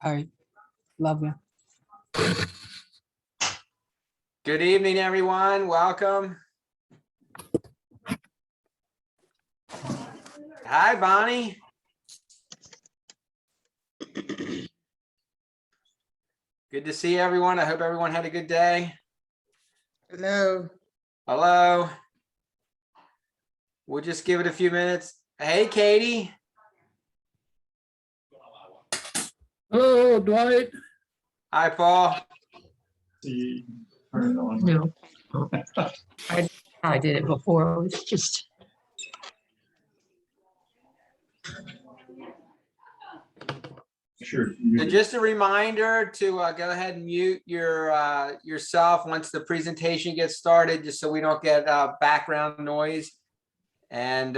All right. Love you. Good evening, everyone. Welcome. Hi, Bonnie. Good to see everyone. I hope everyone had a good day. Hello. Hello. We'll just give it a few minutes. Hey, Katie. Hello, Dwight. Hi, Paul. No, I did it before. It was just. Sure. So just a reminder to go ahead and mute your yourself once the presentation gets started, just so we don't get background noise. And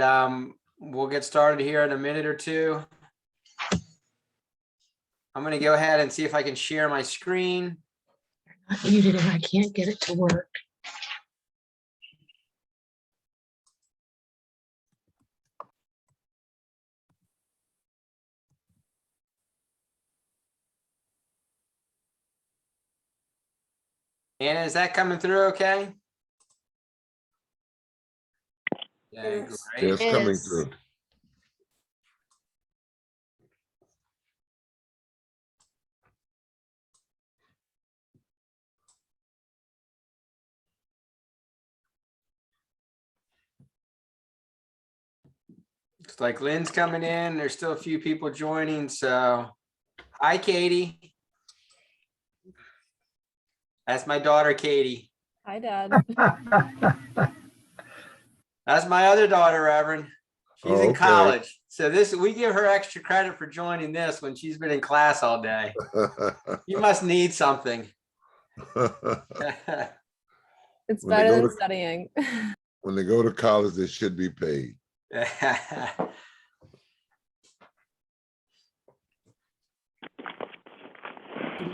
we'll get started here in a minute or two. I'm going to go ahead and see if I can share my screen. Not muted and I can't get it to work. Anna, is that coming through okay? Yeah, Yes. great. It's coming through. Looks like Lynn's coming in. There's still a few people joining. So, hi, Katie. That's my daughter, Katie. Hi, Dad. That's my other daughter, Reverend. She's Oh, in okay. college. So we give her extra credit for joining this when she's been in class all day. You must need something. It's When they better go than to- studying. When they go to college, they should be paid. I'd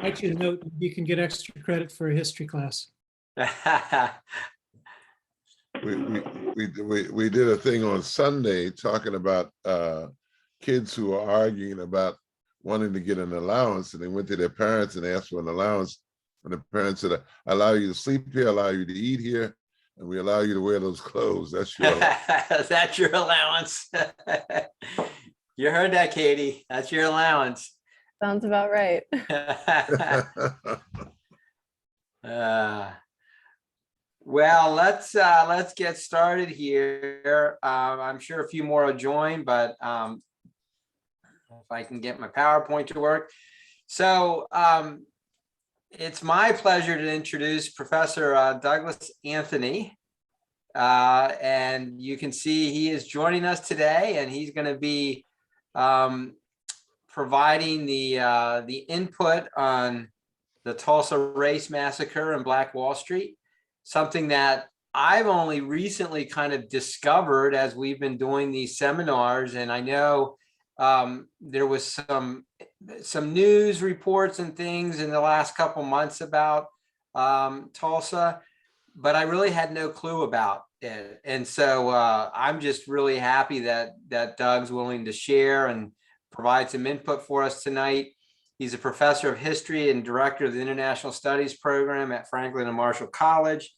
like you to note you can get extra credit for a history class. We did a thing on Sunday talking about kids who are arguing about wanting to get an allowance, and they went to their parents and asked for an allowance. And the parents said, "I allow you to sleep here, allow you to eat here, and we allow you to wear those clothes. That's your allowance." That's your allowance. You heard that, Katie. That's your allowance. Sounds about right. Well, let's get started here. I'm sure a few more will join, but if I can get my PowerPoint to work. So it's my pleasure to introduce Professor Douglas Anthony. And you can see he is joining us today, and he's going to be providing the input on the Tulsa race massacre and Black Wall Street, something that I've only recently kind of discovered as we've been doing these seminars. And I know there was some news reports and things in the last couple months about Tulsa, but I really had no clue about it. And so I'm just really happy that Doug's willing to share and provide some input for us tonight. He's a professor of history and director of the International Studies program at Franklin and Marshall College.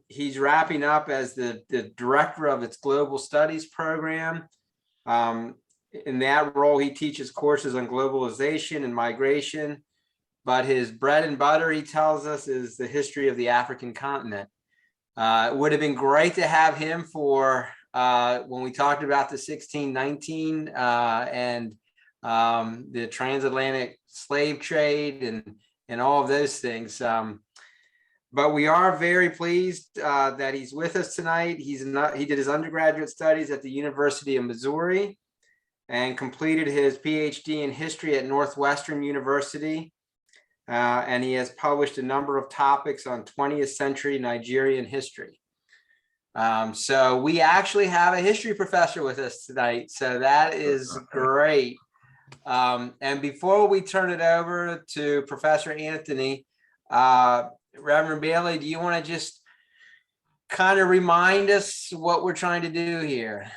He's wrapping up as the director of its Global Studies program. In that role, he teaches courses on globalization and migration, but his bread and butter, he tells us, is the history of the African continent. It would have been great to have him for when we talked about the 1619 and the transatlantic slave trade and all of those things. But we are very pleased that he's with us tonight. He did his undergraduate studies at the University of Missouri and completed his PhD in history at Northwestern University. And he has published a number of topics on 20th century Nigerian history. So we actually have a history professor with us tonight. So that is great. And before we turn it over to Professor Anthony, Reverend Bailey, do you want to just kind of remind us what we're trying to do here?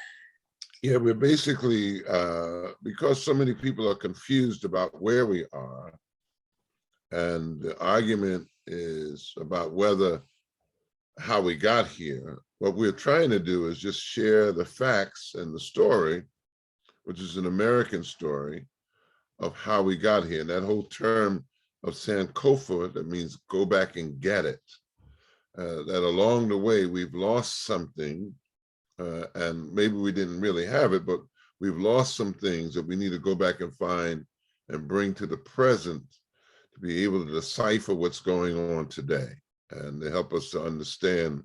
Yeah, we're basically, because so many people are confused about where we are, and the argument is about how we got here. What we're trying to do is just share the facts and the story, which is an American story of how we got here. And that whole term of Sankofa, that means go back and get it. That along the way, we've lost something, and maybe we didn't really have it, but we've lost some things that we need to go back and find and bring to the present to be able to decipher what's going on today and to help us to understand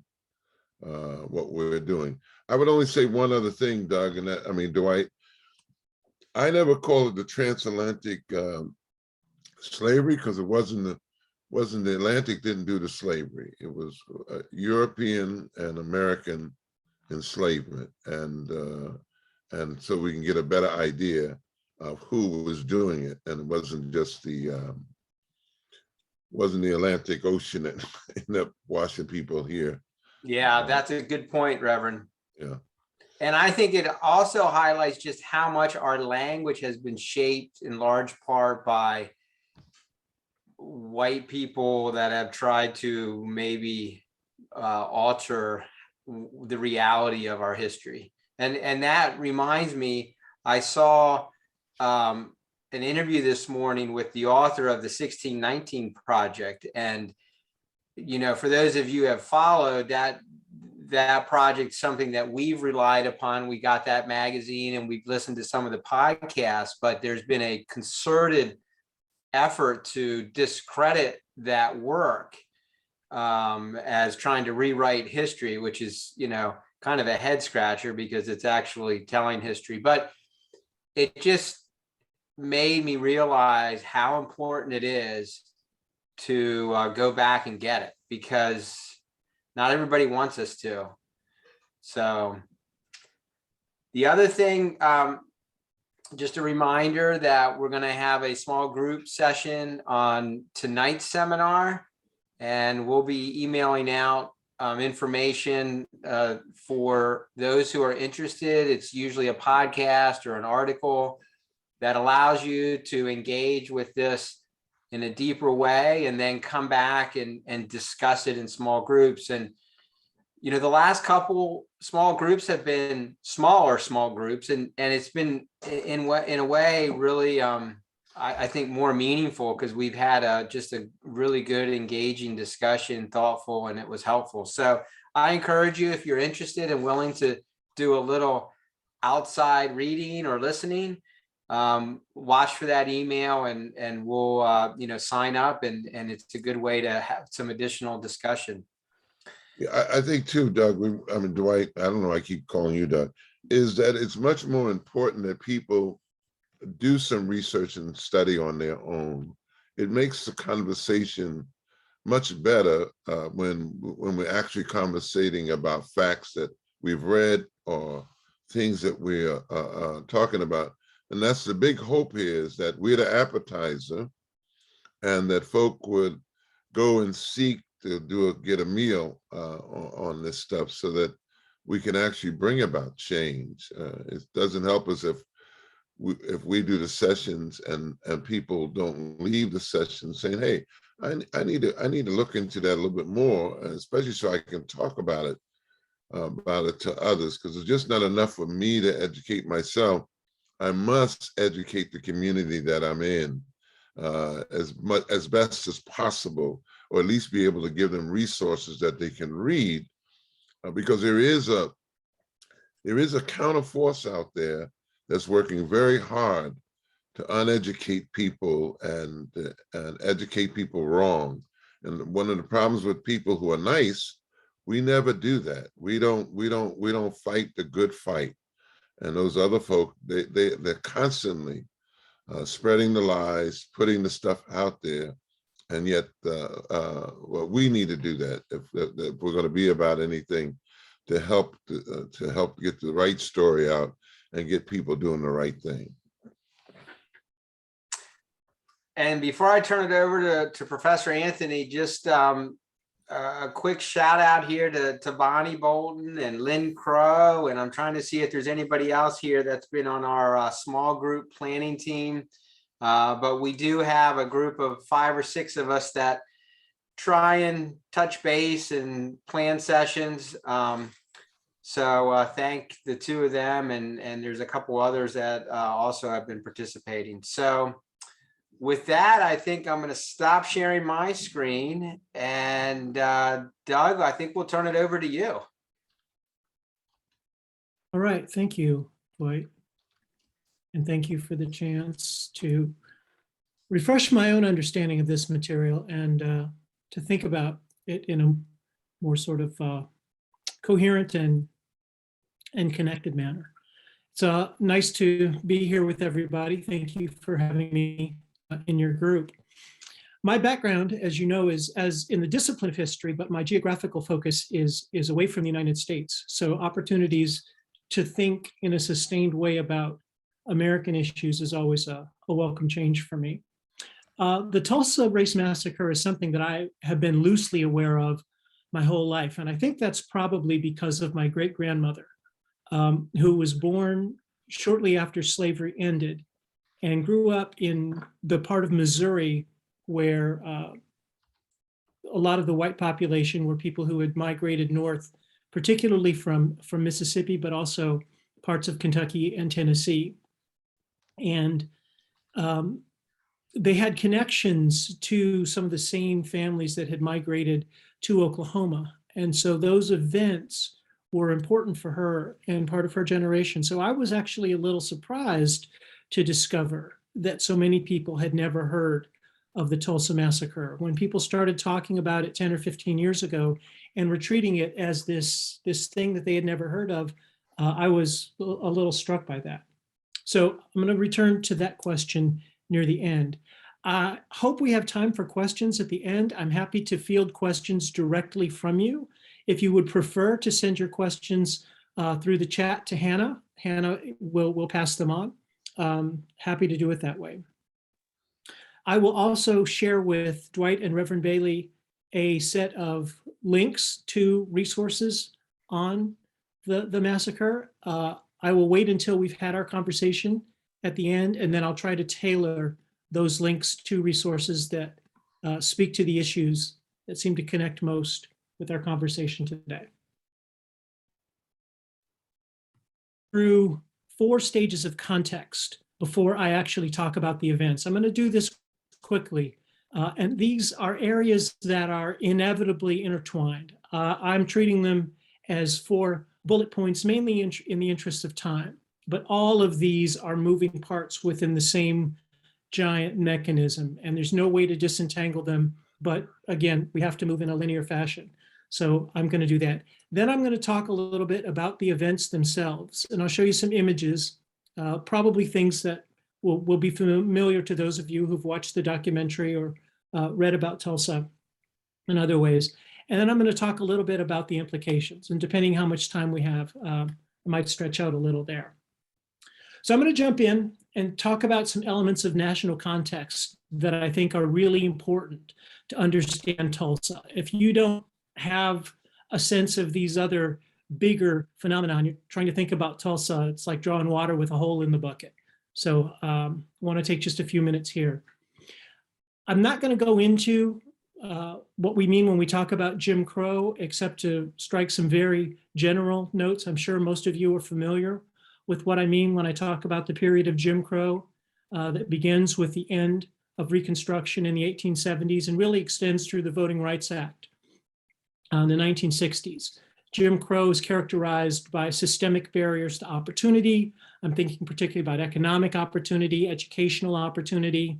what we're doing. I would only say one other thing, Doug, and that, I mean, Dwight, I never call it the transatlantic slavery, because it wasn't the Atlantic didn't do the slavery. It was European and American enslavement, and so we can get a better idea of who was doing it, and it wasn't just the Atlantic Ocean that ended up washing people here. Yeah, that's a good point, Reverend. Yeah. And I think it also highlights just how much our language has been shaped in large part by white people that have tried to maybe alter the reality of our history. And that reminds me, I saw an interview this morning with the author of the 1619 Project. And, you know, for those of you who have followed that project, something that we've relied upon. We got that magazine and we've listened to some of the podcasts, but there's been a concerted effort to discredit that work as trying to rewrite history, which is, you know, kind of a head scratcher because it's actually telling history. But it just made me realize how important it is to go back and get it, because not everybody wants us to. So the other thing, just a reminder that we're going to have a small group session on tonight's seminar, and we'll be emailing out information for those who are interested. It's usually a podcast or an article that allows you to engage with this in a deeper way and then come back and discuss it in small groups. And, you know, the last couple small groups have been smaller small groups, and it's been in a way really, I think, more meaningful, because we've had just a really good, engaging discussion, thoughtful, and it was helpful. So I encourage you, if you're interested and willing to do a little outside reading or listening, watch for that email, and we'll you know, sign up, and it's a good way to have some additional discussion. Yeah, I think too, Doug, I mean, Dwight, I don't know, I keep calling you Doug, is that it's much more important that people do some research and study on their own. It makes the conversation much better when we're actually conversating about facts that we've read or things that we're talking about. And that's the big hope here, is that we're the appetizer, and that folk would go and seek to get a meal on this stuff, so that we can actually bring about change. It doesn't help us if we do the sessions and people don't leave the session saying, "Hey, I need to look into that a little bit more," especially so I can talk about it to others, because it's just not enough for me to educate myself. I must educate the community that I'm in as best as possible, or at least be able to give them resources that they can read, because there is a counterforce out there that's working very hard to uneducate people and educate people wrong. And one of the problems with people who are nice, we never do that. We don't fight the good fight. And those other folk, they're constantly spreading the lies, putting the stuff out there. And yet, well, we need to do that if we're going to be about anything, to help get the right story out and get people doing the right thing. And before I turn it over to Professor Anthony, just a quick shout out here to Bonnie Bolton and Lynn Crow, and I'm trying to see if there's anybody else here that's been on our small group planning team. But we do have a group of 5 or 6 of us that try and touch base and plan sessions. So thank the 2 of them, and there's a couple others that also have been participating. So with that, I think I'm going to stop sharing my screen, and Doug, I think we'll turn it over to you. All right, thank you, Dwight. And thank you for the chance to refresh my own understanding of this material and to think about it in a more sort of coherent and connected manner. It's nice to be here with everybody. Thank you for having me in your group. My background, as you know, is as in the discipline of history, but my geographical focus is away from the United States. So opportunities to think in a sustained way about American issues is always a welcome change for me. The Tulsa Race Massacre is something that I have been loosely aware of my whole life. And I think that's probably because of my great-grandmother, who was born shortly after slavery ended and grew up in the part of Missouri where a lot of the white population were people who had migrated north, particularly from Mississippi, but also parts of Kentucky and Tennessee. And they had connections to some of the same families that had migrated to Oklahoma. And so those events were important for her and part of her generation. So I was actually a little surprised to discover that so many people had never heard of the Tulsa Massacre. When people started talking about it 10 or 15 years ago and were treating it as this thing that they had never heard of, I was a little struck by that. So I'm going to return to that question near the end. I hope we have time for questions at the end. I'm happy to field questions directly from you. If you would prefer to send your questions through the chat to Hannah, Hannah will pass them on. Happy to do it that way. I will also share with Dwight and Reverend Bailey a set of links to resources on the massacre. I will wait until we've had our conversation at the end, and then I'll try to tailor those links to resources that speak to the issues that seem to connect most with our conversation today. Through 4 stages of context before I actually talk about the events. I'm going to do this quickly, and these are areas that are inevitably intertwined. I'm treating them as 4 bullet points, mainly in the interest of time, but all of these are moving parts within the same giant mechanism, and there's no way to disentangle them. But again, we have to move in a linear fashion. So I'm going to do that. Then I'm going to talk a little bit about the events themselves, and I'll show you some images, probably things that will be familiar to those of you who've watched the documentary or read about Tulsa in other ways. And then I'm going to talk a little bit about the implications, and depending how much time we have, I might stretch out a little there. So I'm going to jump in and talk about some elements of national context that I think are really important to understand Tulsa. If you don't have a sense of these other bigger phenomena, you're trying to think about Tulsa, it's like drawing water with a hole in the bucket. So I want to take just a few minutes here. I'm not going to go into what we mean when we talk about Jim Crow, except to strike some very general notes. I'm sure most of you are familiar with what I mean when I talk about the period of Jim Crow that begins with the end of Reconstruction in the 1870s and really extends through the Voting Rights Act in the 1960s. Jim Crow is characterized by systemic barriers to opportunity. I'm thinking particularly about economic opportunity, educational opportunity.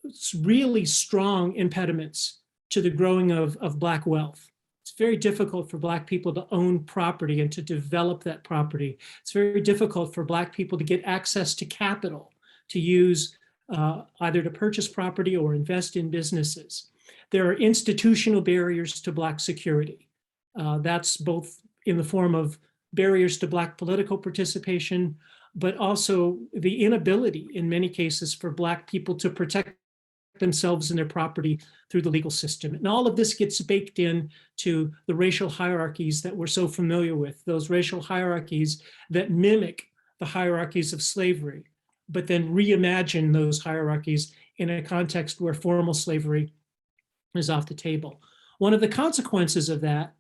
It's really strong impediments to the growing of Black wealth. It's very difficult for Black people to own property and to develop that property. It's very difficult for Black people to get access to capital to use either to purchase property or invest in businesses. There are institutional barriers to Black security. That's both in the form of barriers to Black political participation, but also the inability in many cases for Black people to protect themselves and their property through the legal system. And all of this gets baked in to the racial hierarchies that we're so familiar with, those racial hierarchies that mimic the hierarchies of slavery, but then reimagine those hierarchies in a context where formal slavery is off the table. One of the consequences of that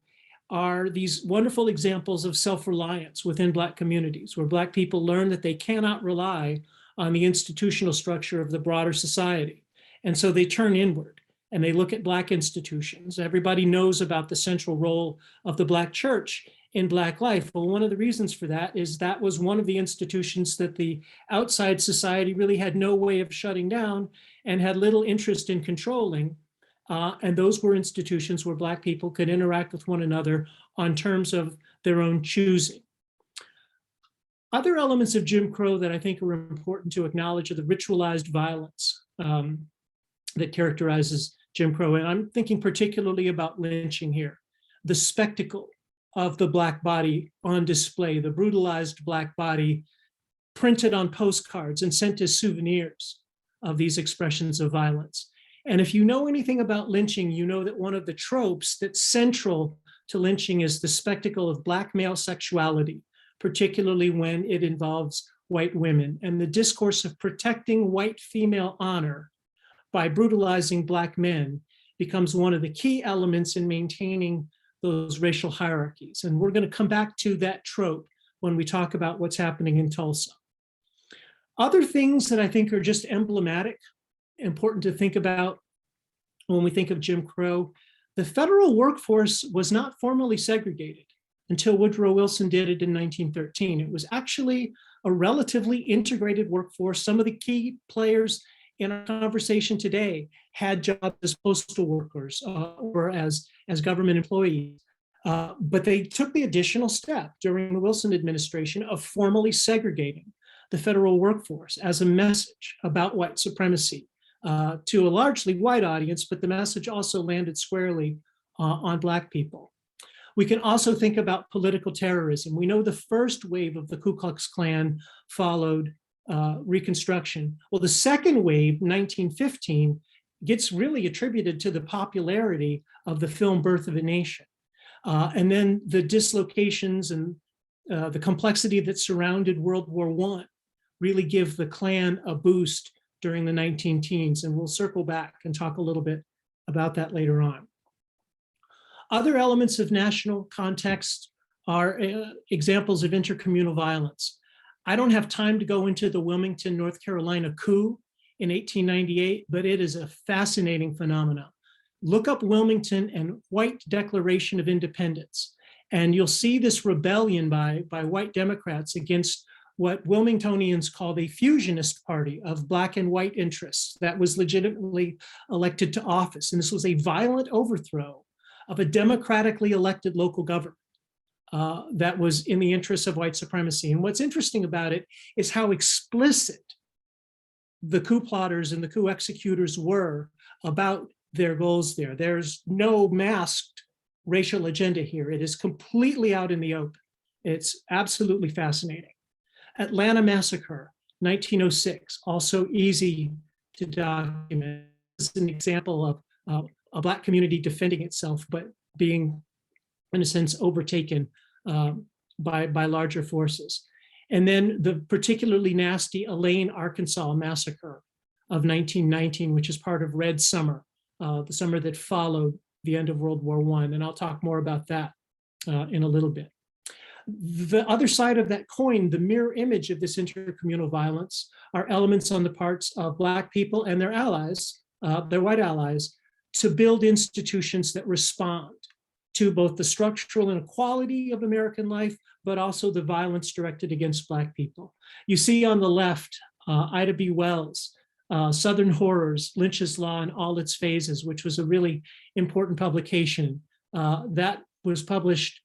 are these wonderful examples of self-reliance within Black communities, where Black people learn that they cannot rely on the institutional structure of the broader society. And so they turn inward and they look at Black institutions. Everybody knows about the central role of the Black church in Black life. Well, one of the reasons for that is that was one of the institutions that the outside society really had no way of shutting down and had little interest in controlling. And those were institutions where Black people could interact with one another on terms of their own choosing. Other elements of Jim Crow that I think are important to acknowledge are the ritualized violence that characterizes Jim Crow. And I'm thinking particularly about lynching here. The spectacle of the Black body on display, the brutalized Black body printed on postcards and sent as souvenirs of these expressions of violence. And if you know anything about lynching, you know that one of the tropes that's central to lynching is the spectacle of Black male sexuality, particularly when it involves white women, and the discourse of protecting white female honor by brutalizing Black men becomes one of the key elements in maintaining those racial hierarchies. And we're going to come back to that trope when we talk about what's happening in Tulsa. Other things that I think are just emblematic, important to think about when we think of Jim Crow, the federal workforce was not formally segregated until Woodrow Wilson did it in 1913. It was actually a relatively integrated workforce. Some of the key players in our conversation today had jobs as postal workers or as government employees. But they took the additional step during the Wilson administration of formally segregating the federal workforce as a message about white supremacy to a largely white audience, but the message also landed squarely on Black people. We can also think about political terrorism. We know the first wave of the Ku Klux Klan followed Reconstruction. Well, the second wave, 1915, gets really attributed to the popularity of the film Birth of a Nation. And then the dislocations and the complexity that surrounded World War I really give the Klan a boost during the 19-teens. And we'll circle back and talk a little bit about that later on. Other elements of national context are examples of intercommunal violence. I don't have time to go into the Wilmington, North Carolina coup in 1898, but it is a fascinating phenomenon. Look up Wilmington and White Declaration of Independence, and you'll see this rebellion by white Democrats against what Wilmingtonians called a fusionist party of Black and white interests that was legitimately elected to office. And this was a violent overthrow of a democratically elected local government that was in the interests of white supremacy. And what's interesting about it is how explicit the coup plotters and the coup executors were about their goals there. There's no masked racial agenda here. It is completely out in the open. It's absolutely fascinating. Atlanta Massacre, 1906, also easy to document. This is an example of a Black community defending itself, but being, in a sense, overtaken by larger forces. And then the particularly nasty Elaine, Arkansas massacre of 1919, which is part of Red Summer, the summer that followed the end of World War I. And I'll talk more about that in a little bit. The other side of that coin, the mirror image of this intercommunal violence, are elements on the parts of Black people and their allies, their white allies, to build institutions that respond to both the structural inequality of American life, but also the violence directed against Black people. You see on the left, Ida B. Wells, Southern Horrors, Lynch's Law in All Its Phases, which was a really important publication that was published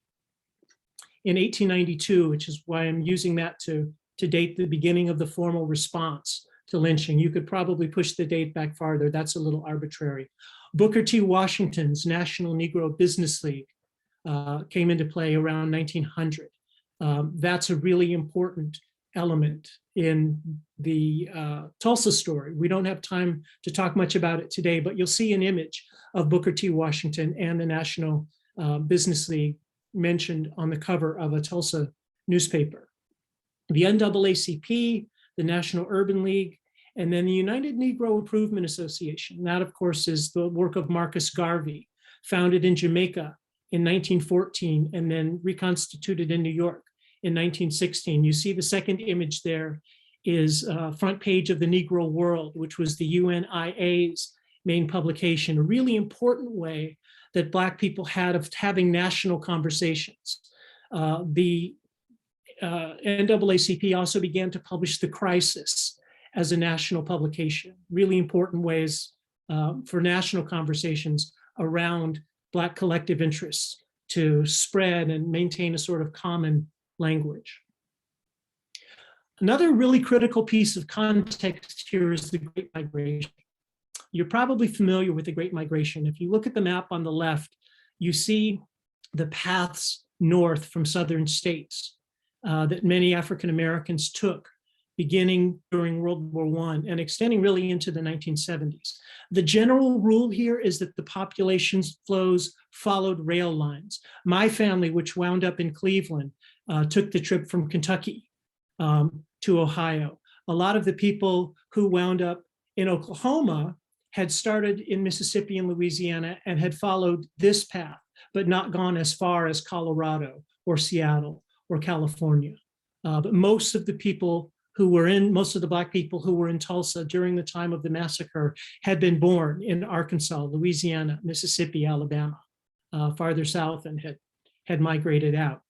in 1892, which is why I'm using that to date the beginning of the formal response to lynching. You could probably push the date back farther. That's a little arbitrary. Booker T. Washington's National Negro Business League came into play around 1900. That's a really important element in the Tulsa story. We don't have time to talk much about it today, but you'll see an image of Booker T. Washington and the National Business League mentioned on the cover of a Tulsa newspaper. The NAACP, the National Urban League, and then the United Negro Improvement Association. That, of course, is the work of Marcus Garvey, founded in Jamaica in 1914 and then reconstituted in New York in 1916. You see the second image there is front page of the Negro World, which was the UNIA's main publication, a really important way that Black people had of having national conversations. The NAACP also began to publish The Crisis as a national publication, really important ways for national conversations around Black collective interests to spread and maintain a sort of common language. Another really critical piece of context here is the Great Migration. You're probably familiar with the Great Migration. If you look at the map on the left, you see the paths north from southern states that many African Americans took beginning during World War I and extending really into the 1970s. The general rule here is that the population flows followed rail lines. My family, which wound up in Cleveland, took the trip from Kentucky to Ohio. A lot of the people who wound up in Oklahoma had started in Mississippi and Louisiana and had followed this path, but not gone as far as Colorado or Seattle or California. But most of the people who were in, most of the Black people who were in Tulsa during the time of the massacre had been born in Arkansas, Louisiana, Mississippi, Alabama, farther south, and had migrated out.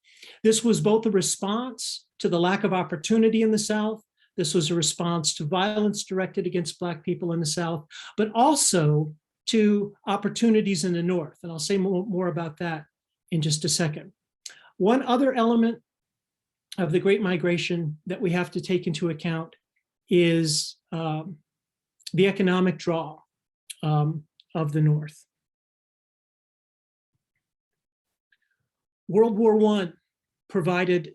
This was both a response to the lack of opportunity in the South. This was a response to violence directed against Black people in the South, but also to opportunities in the North. And I'll say more about that in just a second. One other element of the Great Migration that we have to take into account is the economic draw of the North. World War I provided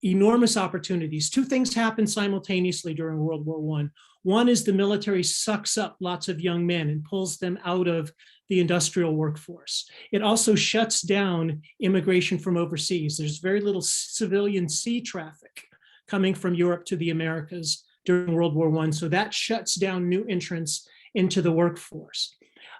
enormous opportunities. Two things happened simultaneously during World War I. One is the military sucks up lots of young men and pulls them out of the industrial workforce. It also shuts down immigration from overseas. There's very little civilian sea traffic coming from Europe to the Americas during World War I. So that shuts down new entrants into the workforce.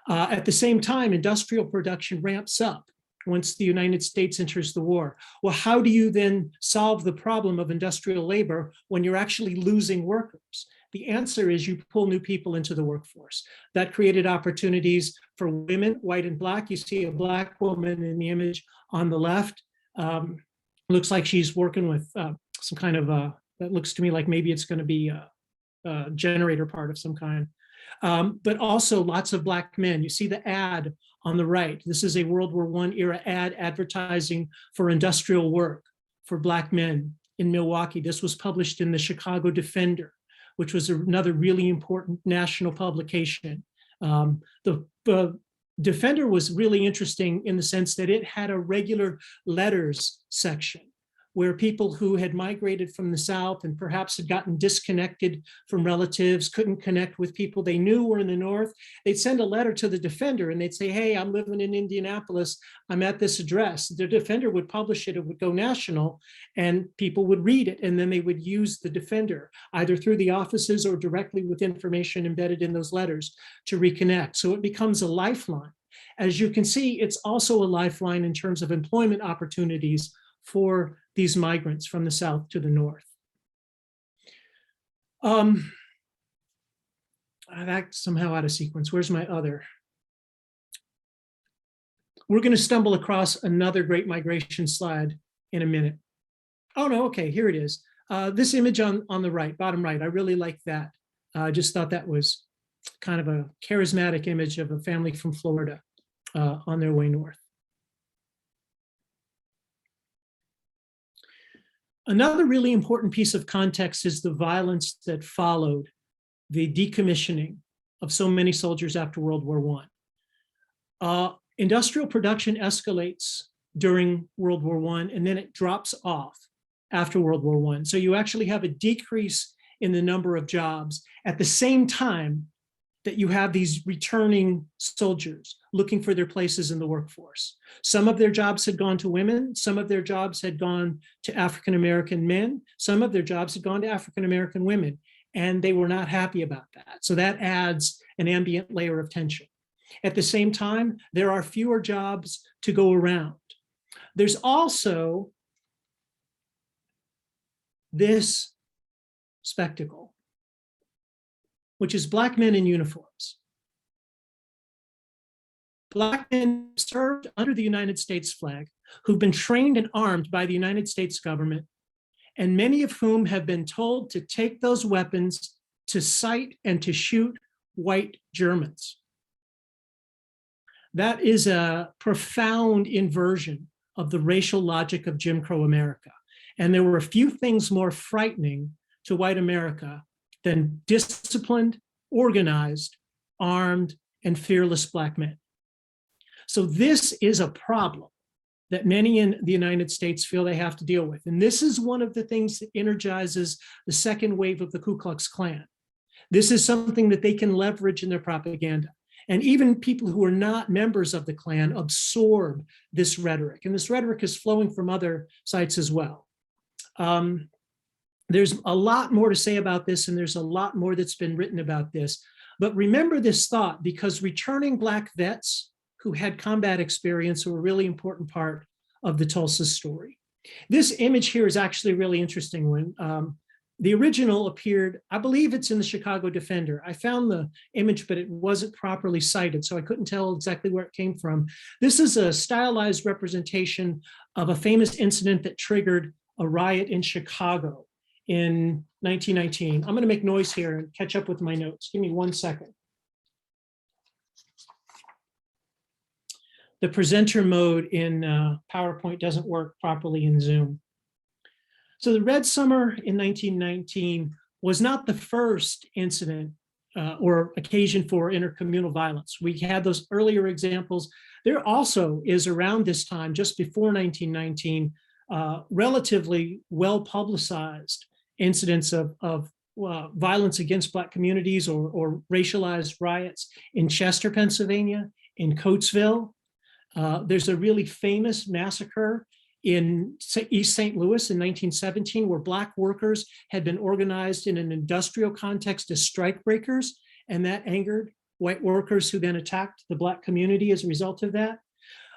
At the same time, industrial production ramps up once the United States enters the war. Well, how do you then solve the problem of industrial labor when you're actually losing workers? The answer is you pull new people into the workforce. That created opportunities for women, white and Black. You see a Black woman in the image on the left. Looks like she's working with some kind of, that looks to me like maybe it's going to be a generator part of some kind. But also lots of Black men. You see the ad on the right. This is a World War I era ad advertising for industrial work for Black men in Milwaukee. This was published in the Chicago Defender, which was another really important national publication. The Defender was really interesting in the sense that it had a regular letters section where people who had migrated from the South and perhaps had gotten disconnected from relatives, couldn't connect with people they knew were in the North, they'd send a letter to the Defender and they'd say, hey, I'm living in Indianapolis, I'm at this address. The Defender would publish it, it would go national, and people would read it, and then they would use the Defender, either through the offices or directly with information embedded in those letters to reconnect. So it becomes a lifeline. As you can see, it's also a lifeline in terms of employment opportunities for these migrants from the South to the North. That's somehow out of sequence. Where's my other? We're going to stumble across another Great Migration slide in a minute. Oh no, okay, here it is. This image on the right, bottom right, I really like that. I just thought that was kind of a charismatic image of a family from Florida on their way north. Another really important piece of context is the violence that followed the decommissioning of so many soldiers after World War I. Industrial production escalates during World War I, and then it drops off after World War I. So you actually have a decrease in the number of jobs at the same time that you have these returning soldiers looking for their places in the workforce. Some of their jobs had gone to women, some of their jobs had gone to African-American men, some of their jobs had gone to African-American women, and they were not happy about that. So that adds an ambient layer of tension. At the same time, there are fewer jobs to go around. There's also this spectacle, which is Black men in uniforms. Black men served under the United States flag, who've been trained and armed by the United States government, and many of whom have been told to take those weapons to sight and to shoot white Germans. That is a profound inversion of the racial logic of Jim Crow America. And there were a few things more frightening to white America than disciplined, organized, armed, and fearless Black men. So this is a problem that many in the United States feel they have to deal with. And this is one of the things that energizes the second wave of the Ku Klux Klan. This is something that they can leverage in their propaganda. And even people who are not members of the Klan absorb this rhetoric. And this rhetoric is flowing from other sites as well. There's a lot more to say about this, and there's a lot more that's been written about this. But remember this thought, because returning Black vets who had combat experience were a really important part of the Tulsa story. This image here is actually a really interesting one. The original appeared, I believe it's in the Chicago Defender. I found the image, but it wasn't properly cited, so I couldn't tell exactly where it came from. This is a stylized representation of a famous incident that triggered a riot in Chicago in 1919. I'm going to make noise here and catch up with my notes. Give me 1 second. The presenter mode in PowerPoint doesn't work properly in Zoom. So the Red Summer in 1919 was not the first incident or occasion for intercommunal violence. We had those earlier examples. There also is around this time, just before 1919, relatively well-publicized incidents of violence against Black communities or racialized riots in Chester, Pennsylvania, in Coatesville. There's a really famous massacre in East St. Louis in 1917, where Black workers had been organized in an industrial context as strikebreakers, and that angered white workers who then attacked the Black community as a result of that.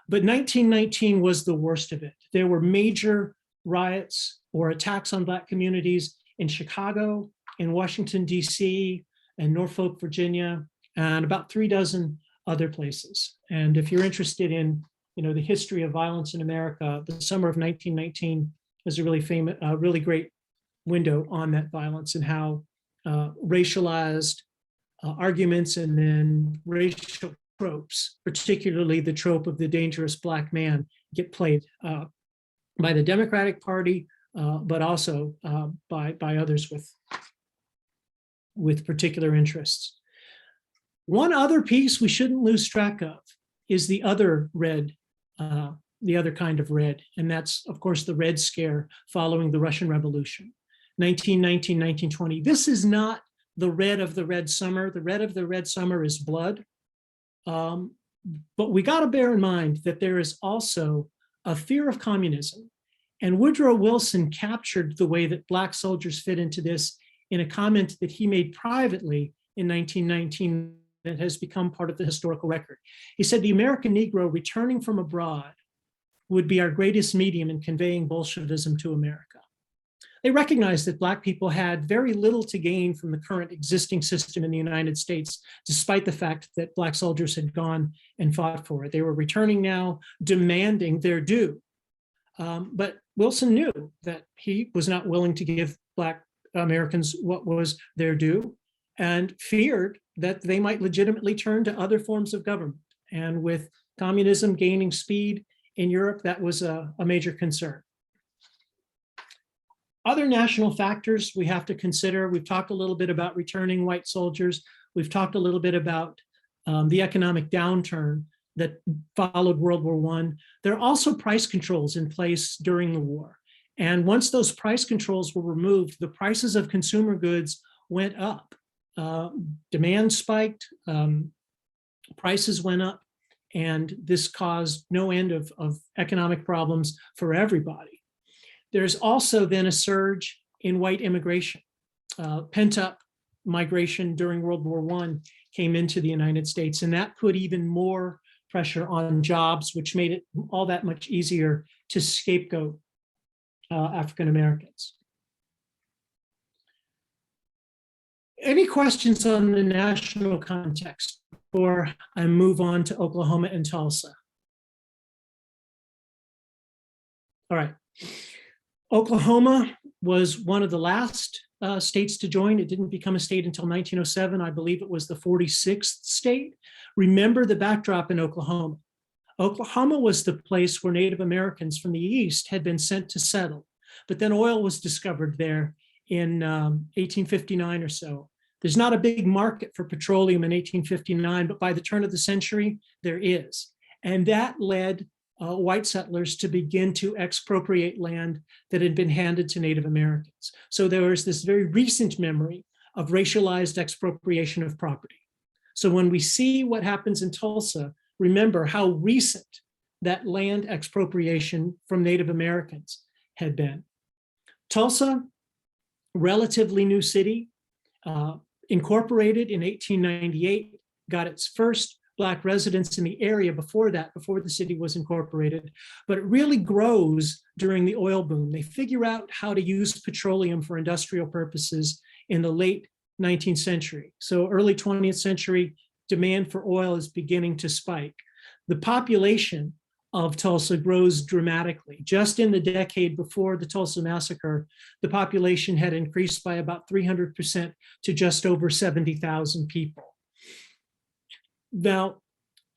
But 1919 was the worst of it. There were major riots or attacks on Black communities in Chicago, in Washington, D.C., and Norfolk, Virginia, and about 36 other places. And if you're interested in the history of violence in America, the summer of 1919 is a really famous, really great window on that violence and how racialized arguments and then racial tropes, particularly the trope of the dangerous Black man, get played by the Democratic Party, but also by others with particular interests. One other piece we shouldn't lose track of is the other red, the other kind of red, and that's, of course, the Red Scare following the Russian Revolution, 1919, 1920. This is not the red of the Red Summer. The red of the Red Summer is blood. But we got to bear in mind that there is also a fear of communism. And Woodrow Wilson captured the way that Black soldiers fit into this in a comment that he made privately in 1919 that has become part of the historical record. He said, "The American Negro returning from abroad would be our greatest medium in conveying Bolshevism to America." They recognized that Black people had very little to gain from the current existing system in the United States, despite the fact that Black soldiers had gone and fought for it. They were returning now, demanding their due. But Wilson knew that he was not willing to give Black Americans what was their due, and feared that they might legitimately turn to other forms of government. And with communism gaining speed in Europe, that was a major concern. Other national factors we have to consider. We've talked a little bit about returning white soldiers. We've talked a little bit about the economic downturn that followed World War I. There are also price controls in place during the war. And once those price controls were removed, the prices of consumer goods went up. Demand spiked, prices went up, and this caused no end of economic problems for everybody. There's also then a surge in white immigration. Pent-up migration during World War I came into the United States, and that put even more pressure on jobs, which made it all that much easier to scapegoat African Americans. Any questions on the national context before I move on to Oklahoma and Tulsa? All right. Oklahoma was one of the last states to join. It didn't become a state until 1907. I believe it was the 46th state. Remember the backdrop in Oklahoma. Oklahoma was the place where Native Americans from the East had been sent to settle, but then oil was discovered there in 1859 or so. There's not a big market for petroleum in 1859, but by the turn of the century, there is. And that led white settlers to begin to expropriate land that had been handed to Native Americans. So there was this very recent memory of racialized expropriation of property. So when we see what happens in Tulsa, remember how recent that land expropriation from Native Americans had been. Tulsa, relatively new city, incorporated in 1898, got its first Black residents in the area before that, before the city was incorporated, but it really grows during the oil boom. They figure out how to use petroleum for industrial purposes in the late 19th century. So early 20th century, demand for oil is beginning to spike. The population of Tulsa grows dramatically. Just in the decade before the Tulsa Massacre, the population had increased by about 300% to just over 70,000 people. Now,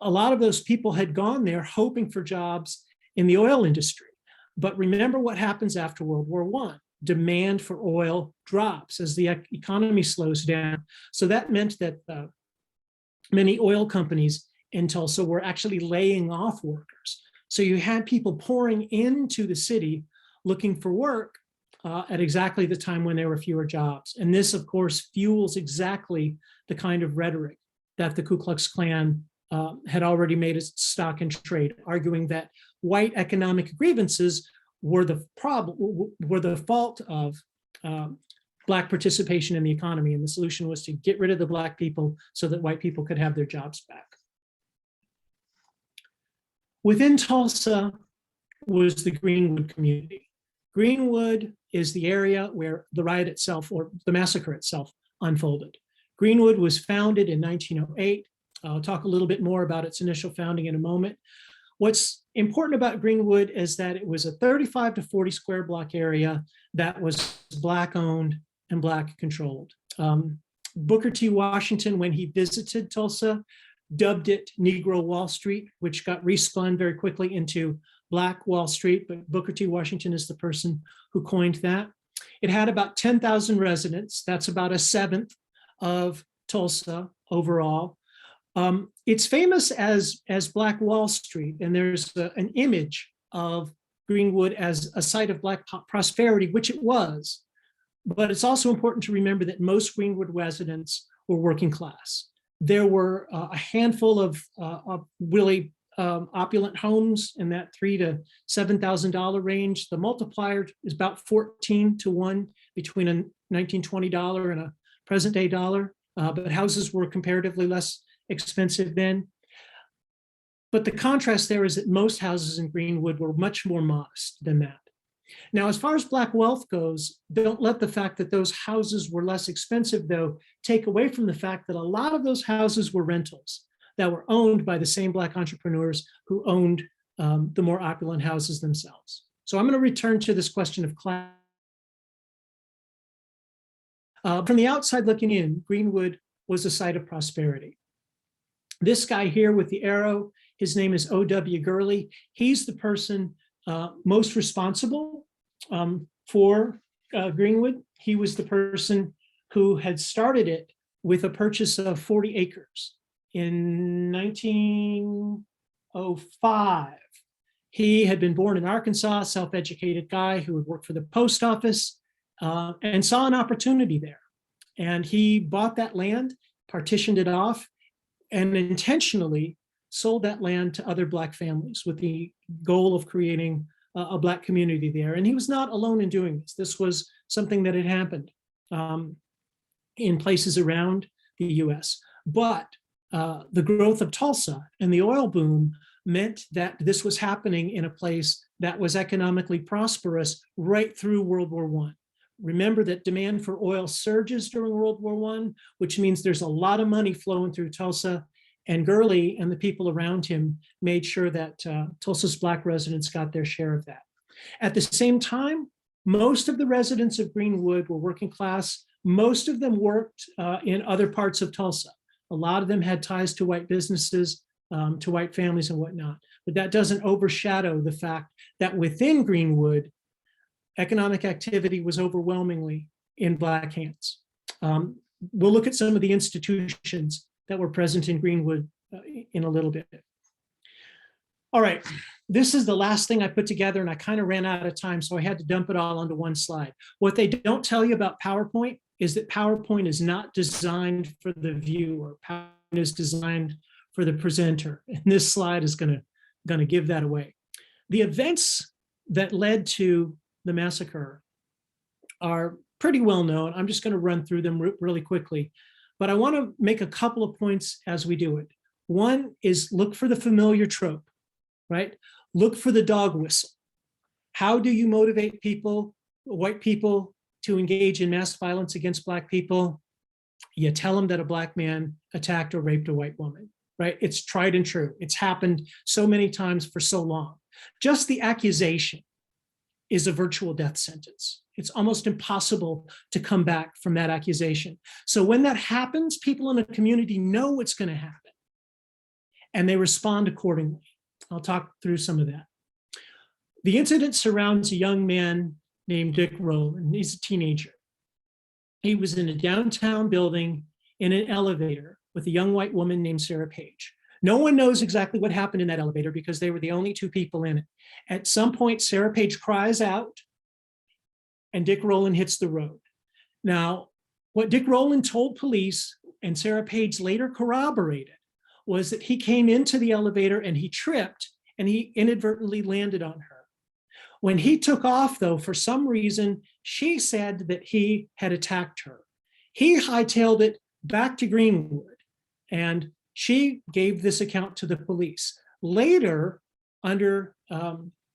a lot of those people had gone there hoping for jobs in the oil industry. But remember what happens after World War I. Demand for oil drops as the economy slows down. So that meant that many oil companies in Tulsa were actually laying off workers. So you had people pouring into the city looking for work at exactly the time when there were fewer jobs. And this, of course, fuels exactly the kind of rhetoric that the Ku Klux Klan had already made its stock in trade, arguing that white economic grievances were the fault of Black participation in the economy. And the solution was to get rid of the Black people so that white people could have their jobs back. Within Tulsa was the Greenwood community. Greenwood is the area where the riot itself, or the massacre itself, unfolded. Greenwood was founded in 1908. I'll talk a little bit more about its initial founding in a moment. What's important about Greenwood is that it was a 35 to 40 square block area that was Black owned and Black controlled. Booker T. Washington, when he visited Tulsa, dubbed it Negro Wall Street, which got respun very quickly into Black Wall Street, but Booker T. Washington is the person who coined that. It had about 10,000 residents. That's about a seventh of Tulsa overall. It's famous as Black Wall Street, and there's an image of Greenwood as a site of Black prosperity, which it was. But it's also important to remember that most Greenwood residents were working class. There were a handful of really opulent homes in that $3,000 to $7,000 range. The multiplier is about 14 to 1 between a $1920 and a present day dollar, but houses were comparatively less expensive then. But the contrast there is that most houses in Greenwood were much more modest than that. Now, as far as Black wealth goes, don't let the fact that those houses were less expensive, though, take away from the fact that a lot of those houses were rentals that were owned by the same Black entrepreneurs who owned the more opulent houses themselves. So I'm going to return to this question of class. From the outside looking in, Greenwood was a site of prosperity. This guy here with the arrow, his name is O.W. Gurley. He's the person most responsible for Greenwood. He was the person who had started it with a purchase of 40 acres. In 1905, He had been born in Arkansas, self-educated guy who would work for the post office and saw an opportunity there. And he bought that land, partitioned it off, and intentionally sold that land to other Black families with the goal of creating a Black community there. And he was not alone in doing this. This was something that had happened in places around the US. But the growth of Tulsa and the oil boom meant that this was happening in a place that was economically prosperous right through World War I. Remember that demand for oil surges during World War I, which means there's a lot of money flowing through Tulsa, and Gurley and the people around him made sure that Tulsa's Black residents got their share of that. At the same time, most of the residents of Greenwood were working class. Most of them worked in other parts of Tulsa. A lot of them had ties to white businesses, to white families and whatnot. But that doesn't overshadow the fact that within Greenwood, economic activity was overwhelmingly in Black hands. We'll look at some of the institutions that were present in Greenwood in a little bit. All right, this is the last thing I put together, and I kind of ran out of time, so I had to dump it all onto one slide. What they don't tell you about PowerPoint is that PowerPoint is not designed for the viewer. PowerPoint is designed for the presenter, and this slide is gonna give that away. The events that led to the massacre are pretty well known. I'm just gonna run through them really quickly, but I wanna make a couple of points as we do it. One is look for the familiar trope, right? Look for the dog whistle. How do you motivate people, white people, to engage in mass violence against Black people? You tell them that a Black man attacked or raped a white woman, right? It's tried and true. It's happened so many times for so long. Just the accusation is a virtual death sentence. It's almost impossible to come back from that accusation. So when that happens, people in a community know what's going to happen, and they respond accordingly. I'll talk through some of that. The incident surrounds a young man named Dick Rowland. He's a teenager. He was in a downtown building in an elevator with a young white woman named Sarah Page. No one knows exactly what happened in that elevator because they were the only two people in it. At some point, Sarah Page cries out and Dick Rowland hits the road. Now, what Dick Rowland told police, and Sarah Page later corroborated, was that he came into the elevator and he tripped and he inadvertently landed on her. When he took off, though, for some reason, she said that he had attacked her. He hightailed it back to Greenwood, and she gave this account to the police. Later, under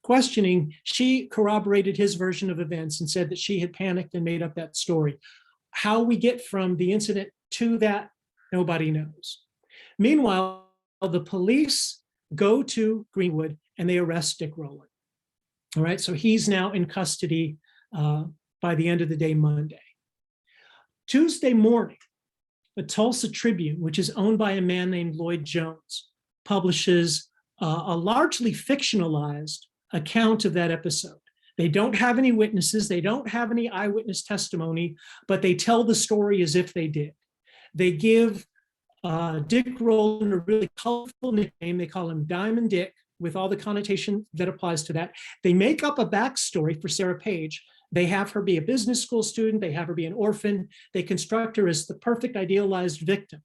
questioning, she corroborated his version of events and said that she had panicked and made up that story. How we get from the incident to that, nobody knows. Meanwhile, the police go to Greenwood and they arrest Dick Rowland. All right, so he's now in custody by the end of the day, Monday. Tuesday morning, the Tulsa Tribune, which is owned by a man named Lloyd Jones, publishes a largely fictionalized account of that episode. They don't have any witnesses, they don't have any eyewitness testimony, but they tell the story as if they did. They give Dick Rowland a really colorful nickname. They call him Diamond Dick, with all the connotation that applies to that. They make up a backstory for Sarah Page. They have her be a business school student. They have her be an orphan. They construct her as the perfect idealized victim.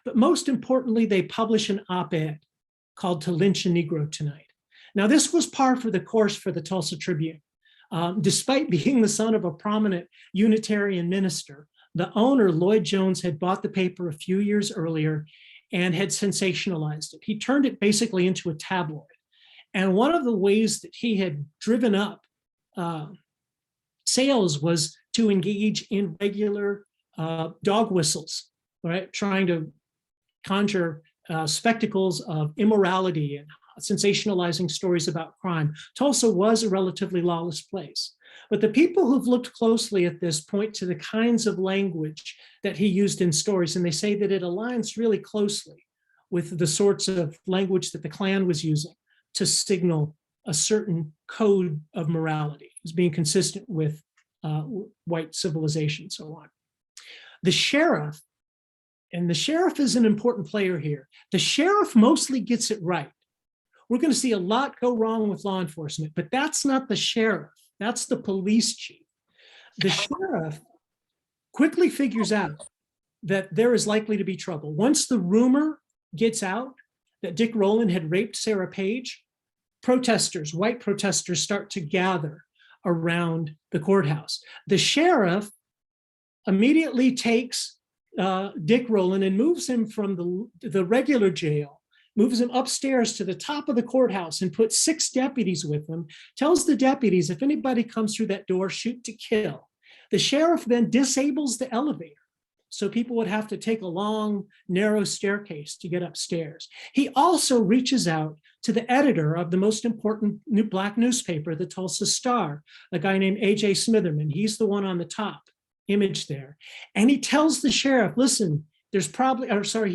But most importantly, they publish an op-ed called "To Lynch a Negro Tonight." Now, this was par for the course for the Tulsa Tribune. Despite being the son of a prominent Unitarian minister, the owner, Lloyd Jones, had bought the paper a few years earlier and had sensationalized it. He turned it basically into a tabloid. And one of the ways that he had driven up sales was to engage in regular dog whistles, right? Trying to conjure spectacles of immorality and sensationalizing stories about crime. Tulsa was a relatively lawless place. But the people who've looked closely at this point to the kinds of language that he used in stories, and they say that it aligns really closely with the sorts of language that the Klan was using to signal a certain code of morality as being consistent with white civilization and so on. The sheriff, and the sheriff is an important player here, the sheriff mostly gets it right. we're going to see a lot go wrong with law enforcement, but that's not the sheriff. That's the police chief. The sheriff quickly figures out that there is likely to be trouble. Once the rumor gets out that Dick Rowland had raped Sarah Page, protesters, white protesters, start to gather around the courthouse. The sheriff immediately takes Dick Rowland and moves him from the regular jail, moves him upstairs to the top of the courthouse and puts 6 deputies with him, tells the deputies, if anybody comes through that door, shoot to kill. The sheriff then disables the elevator, so people would have to take a long, narrow staircase to get upstairs. He also reaches out to the editor of the most important Black newspaper, the Tulsa Star, a guy named A.J. Smitherman. He's the one on the top image there. And he tells the sheriff, listen, he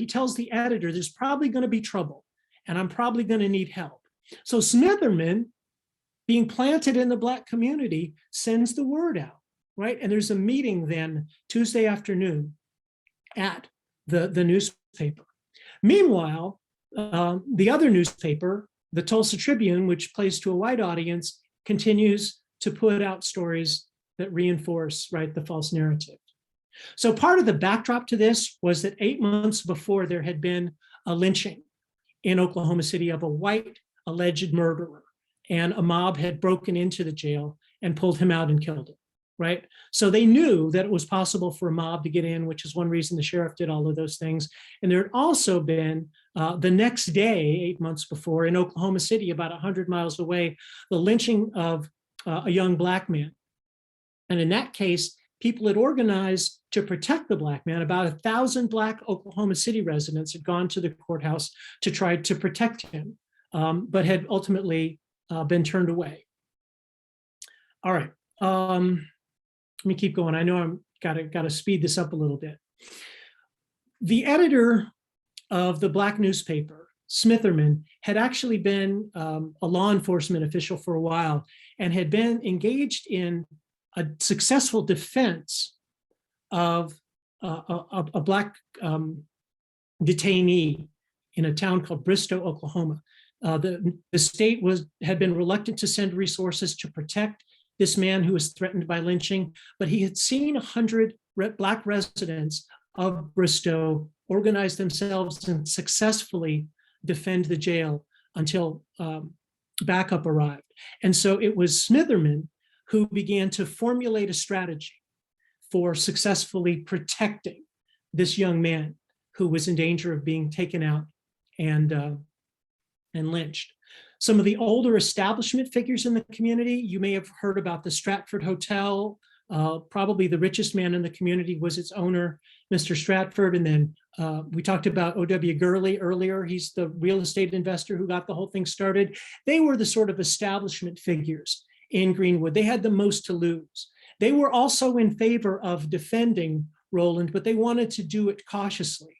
tells the editor, there's probably going to be trouble, and I'm probably going to need help. So Smitherman, being planted in the Black community, sends the word out, right? And there's a meeting then Tuesday afternoon at the newspaper. Meanwhile, the other newspaper, the Tulsa Tribune, which plays to a white audience, continues to put out stories that reinforce, right, the false narrative. So part of the backdrop to this was that 8 months before, there had been a lynching in Oklahoma City of a white alleged murderer, and a mob had broken into the jail and pulled him out and killed him, right? So they knew that it was possible for a mob to get in, which is one reason the sheriff did all of those things. And there had also been the next day, 8 months before, in Oklahoma City, about 100 miles away, the lynching of a young Black man. And in that case, people had organized to protect the Black man. About 1,000 Black Oklahoma City residents had gone to the courthouse to try to protect him, but had ultimately been turned away. All right, let me keep going. I know I'm gotta speed this up a little bit. The editor of the Black newspaper, Smitherman, had actually been a law enforcement official for a while and had been engaged in a successful defense of a Black detainee in a town called Bristow, Oklahoma. The state had been reluctant to send resources to protect this man who was threatened by lynching, but he had seen 100 Black residents of Bristow organize themselves and successfully defend the jail until backup arrived. And so it was Smitherman who began to formulate a strategy for successfully protecting this young man who was in danger of being taken out and lynched. Some of the older establishment figures in the community, you may have heard about the Stratford Hotel. Probably the richest man in the community was its owner, Mr. Stratford. And then we talked about O.W. Gurley earlier. He's the real estate investor who got the whole thing started. They were the sort of establishment figures in Greenwood. They had the most to lose. They were also in favor of defending Rowland, but they wanted to do it cautiously.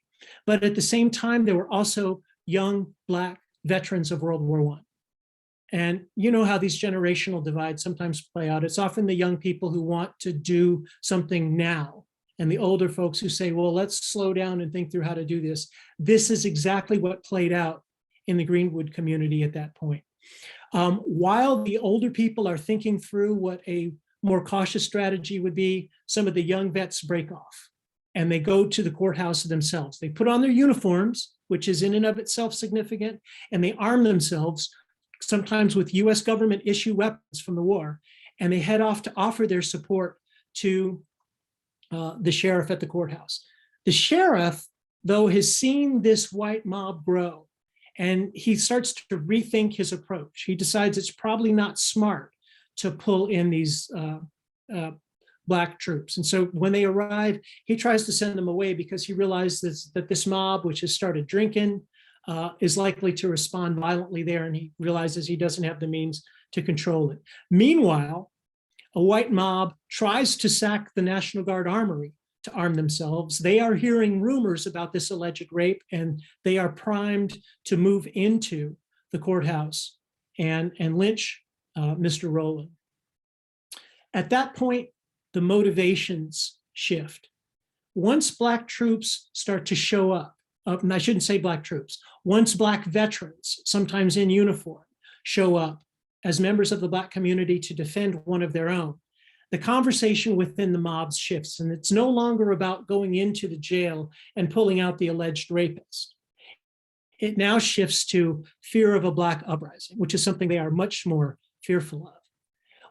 But at the same time, there were also young Black veterans of World War I. And you know how these generational divides sometimes play out. It's often the young people who want to do something now, and the older folks who say, well, let's slow down and think through how to do this. This is exactly what played out in the Greenwood community at that point. While the older people are thinking through what a more cautious strategy would be, some of the young vets break off and they go to the courthouse themselves. They put on their uniforms, which is in and of itself significant, and they arm themselves, sometimes with US government issue weapons from the war, and they head off to offer their support to the sheriff at the courthouse. The sheriff, though, has seen this white mob grow, and he starts to rethink his approach. He decides it's probably not smart to pull in these Black troops. And so when they arrive, he tries to send them away because he realizes that this mob, which has started drinking, is likely to respond violently there, and he realizes he doesn't have the means to control it. Meanwhile, a white mob tries to sack the National Guard Armory to arm themselves. They are hearing rumors about this alleged rape, and they are primed to move into the courthouse and lynch Mr. Rowland. At that point, the motivations shift. Once Black troops start to show up and I shouldn't say black troops, once black veterans, sometimes in uniform, show up as members of the black community to defend one of their own, the conversation within the mobs shifts, and it's no longer about going into the jail and pulling out the alleged rapist. It now shifts to fear of a black uprising, which is something they are much more fearful of.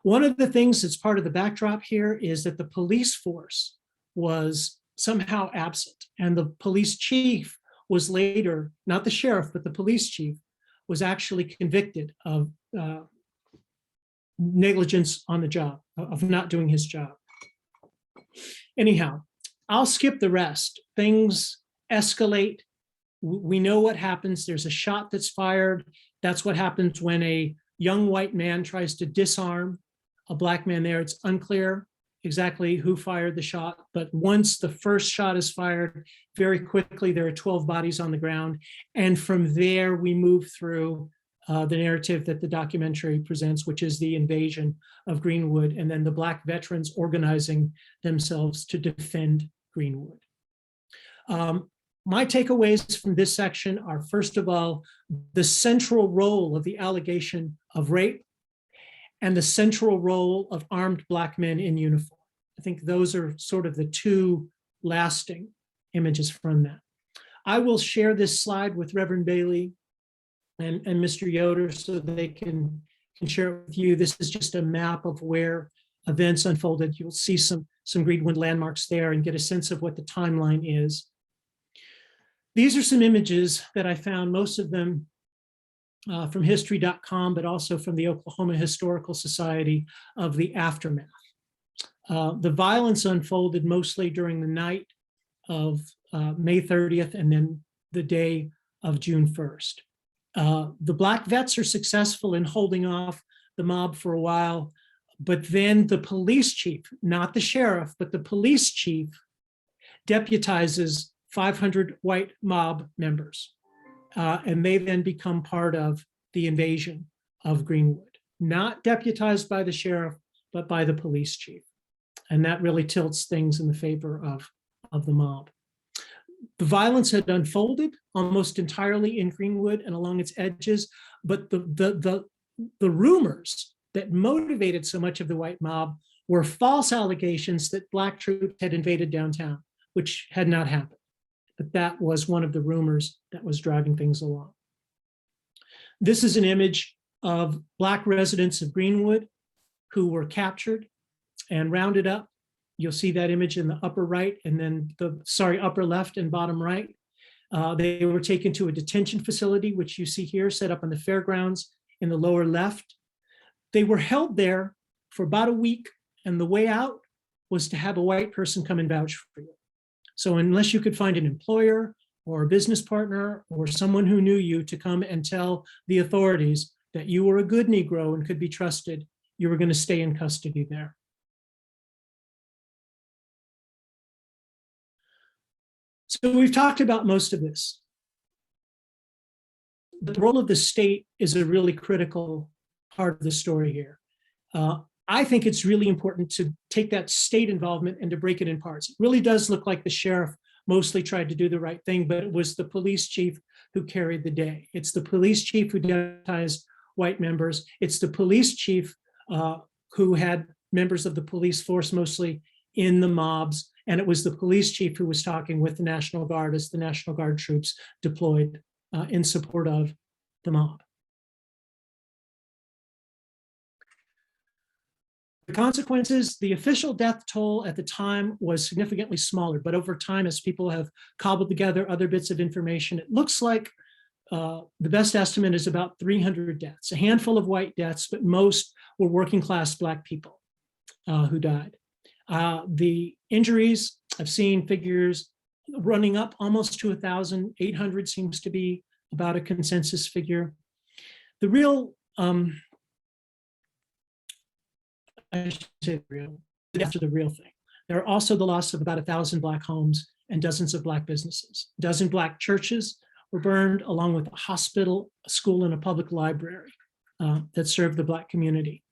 One of the things that's part of the backdrop here is that the police force was somehow absent, and the police chief was later, not the sheriff, but the police chief was actually convicted of negligence on the job, of not doing his job. Anyhow, I'll skip the rest. Things escalate. We know what happens. There's a shot that's fired. That's what happens when a young white man tries to disarm a black man there. It's unclear exactly who fired the shot, but once the first shot is fired, very quickly there are 12 bodies on the ground. And from there, we move through the narrative that the documentary presents, which is the invasion of Greenwood, and then the black veterans organizing themselves to defend Greenwood. My takeaways from this section are, first of all, the central role of the allegation of rape and the central role of armed black men in uniform. I think those are sort of the two lasting images from that. I will share this slide with Reverend Bailey and Mr. Yoder so they can share it with you. This is just a map of where events unfolded. You'll see some Greenwood landmarks there and get a sense of what the timeline is. These are some images that I found, most of them from history.com, but also from the Oklahoma Historical Society, of the aftermath. The violence unfolded mostly during the night of May 30th and then the day of June 1st. The black vets are successful in holding off the mob for a while, but then the police chief, not the sheriff, but the police chief deputizes 500 white mob members. And they then become part of the invasion of Greenwood, not deputized by the sheriff, but by the police chief. And that really tilts things in the favor of the mob. The violence had unfolded almost entirely in Greenwood and along its edges, but the rumors that motivated so much of the white mob were false allegations that black troops had invaded downtown, which had not happened. But that was one of the rumors that was driving things along. This is an image of black residents of Greenwood who were captured and rounded up. You'll see that image in the upper right and then upper left and bottom right. They were taken to a detention facility, which you see here, set up on the fairgrounds in the lower left. They were held there for about a week, and the way out was to have a white person come and vouch for you. So unless you could find an employer or a business partner or someone who knew you to come and tell the authorities that you were a good Negro and could be trusted, you were going to stay in custody there. So we've talked about most of this. The role of the state is a really critical part of the story here. I think it's really important to take that state involvement and to break it in parts. It really does look like the sheriff mostly tried to do the right thing, but it was the police chief who carried the day. It's the police chief who deputized white members. It's the police chief who had members of the police force mostly in the mobs. And it was the police chief who was talking with the National Guard as the National Guard troops deployed in support of the mob. The consequences, the official death toll at the time was significantly smaller, but over time, as people have cobbled together other bits of information, it looks like the best estimate is about 300 deaths, a handful of white deaths, but most were working class Black people who died. The injuries, I've seen figures running up almost to 1,000. 800 seems to be about a consensus figure. The real, I should say real, the deaths are the real thing. There are also the loss of about 1,000 Black homes and dozens of Black businesses. A dozen Black churches were burned, along with a hospital, a school, and a public library that served the Black community.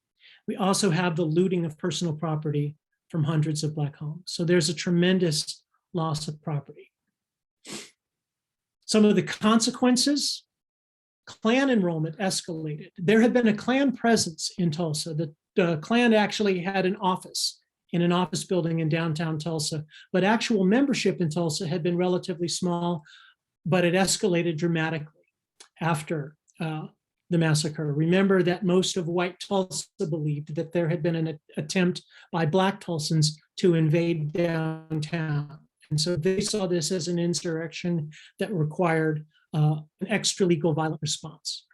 We also have the looting of personal property from hundreds of Black homes. So there's a tremendous loss of property. Some of the consequences: Klan enrollment escalated. There had been a Klan presence in Tulsa. The Klan actually had an office in an office building in downtown Tulsa, but actual membership in Tulsa had been relatively small, but it escalated dramatically after the massacre. Remember that most of white Tulsa believed that there had been an attempt by Black Tulsans to invade downtown. And so they saw this as an insurrection that required an extra-legal violent response.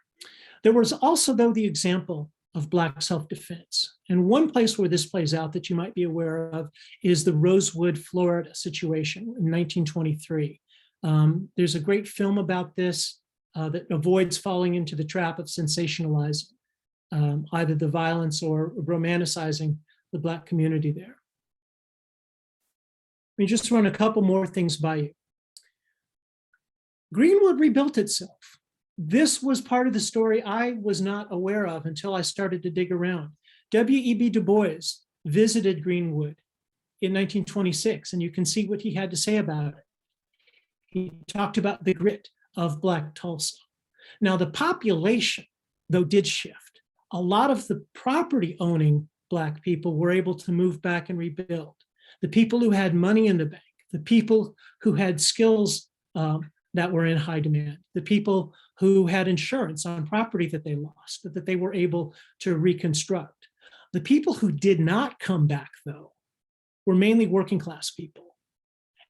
There was also, though, the example of Black self-defense. And one place where this plays out that you might be aware of is the Rosewood, Florida situation in 1923. There's a great film about this that avoids falling into the trap of sensationalizing either the violence or romanticizing the Black community there. Let me just run a couple more things by you. Greenwood rebuilt itself. This was part of the story I was not aware of until I started to dig around. W.E.B. Du Bois visited Greenwood in 1926, and you can see what he had to say about it. He talked about the grit of Black Tulsa. Now, the population, though, did shift. A lot of the property owning Black people were able to move back and rebuild. The people who had money in the bank, the people who had skills that were in high demand, the people who had insurance on property that they lost, that they were able to reconstruct. The people who did not come back, though, were mainly working class people.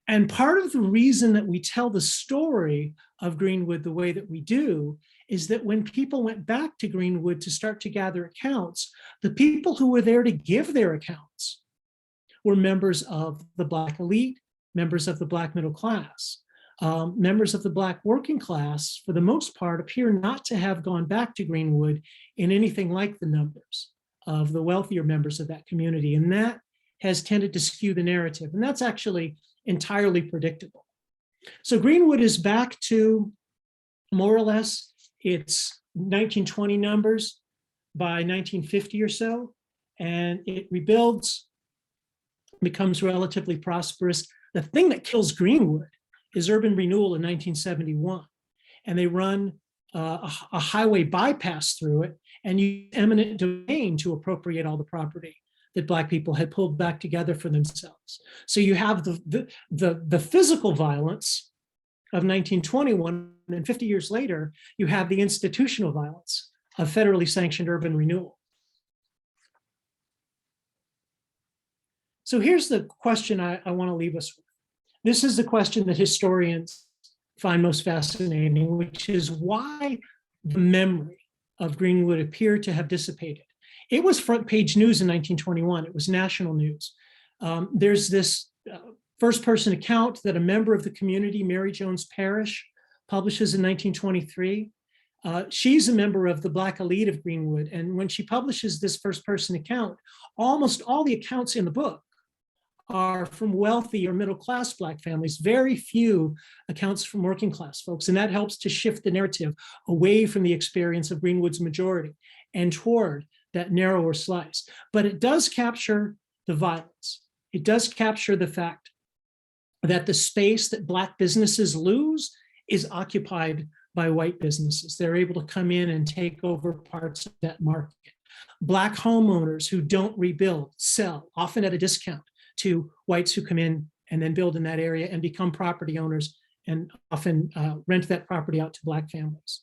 And part of the reason that we tell the story of Greenwood the way that we do is that when people went back to Greenwood to start to gather accounts, the people who were there to give their accounts were members of the Black elite, members of the Black middle class. Members of the Black working class, for the most part, appear not to have gone back to Greenwood in anything like the numbers of the wealthier members of that community. And that has tended to skew the narrative. And that's actually entirely predictable. So Greenwood is back to more or less its 1920 numbers by 1950 or so, and it rebuilds, becomes relatively prosperous. The thing that kills Greenwood is urban renewal in 1971. And they run a highway bypass through it and use eminent domain to appropriate all the property that Black people had pulled back together for themselves. So you have the physical violence of 1921, and 50 years later, you have the institutional violence of federally sanctioned urban renewal. So here's the question I want to leave us with. This is the question that historians find most fascinating, which is why the memory of Greenwood appeared to have dissipated. It was front page news in 1921. It was national news. There's this first person account that a member of the community, Mary Jones Parrish, publishes in 1923. She's a member of the Black elite of Greenwood. And when she publishes this first person account, almost all the accounts in the book are from wealthy or middle-class Black families, very few accounts from working class folks. And that helps to shift the narrative away from the experience of Greenwood's majority and toward that narrower slice. But it does capture the violence. It does capture the fact that the space that Black businesses lose is occupied by white businesses. They're able to come in and take over parts of that market. Black homeowners who don't rebuild sell, often at a discount, to whites who come in and then build in that area and become property owners and often rent that property out to Black families.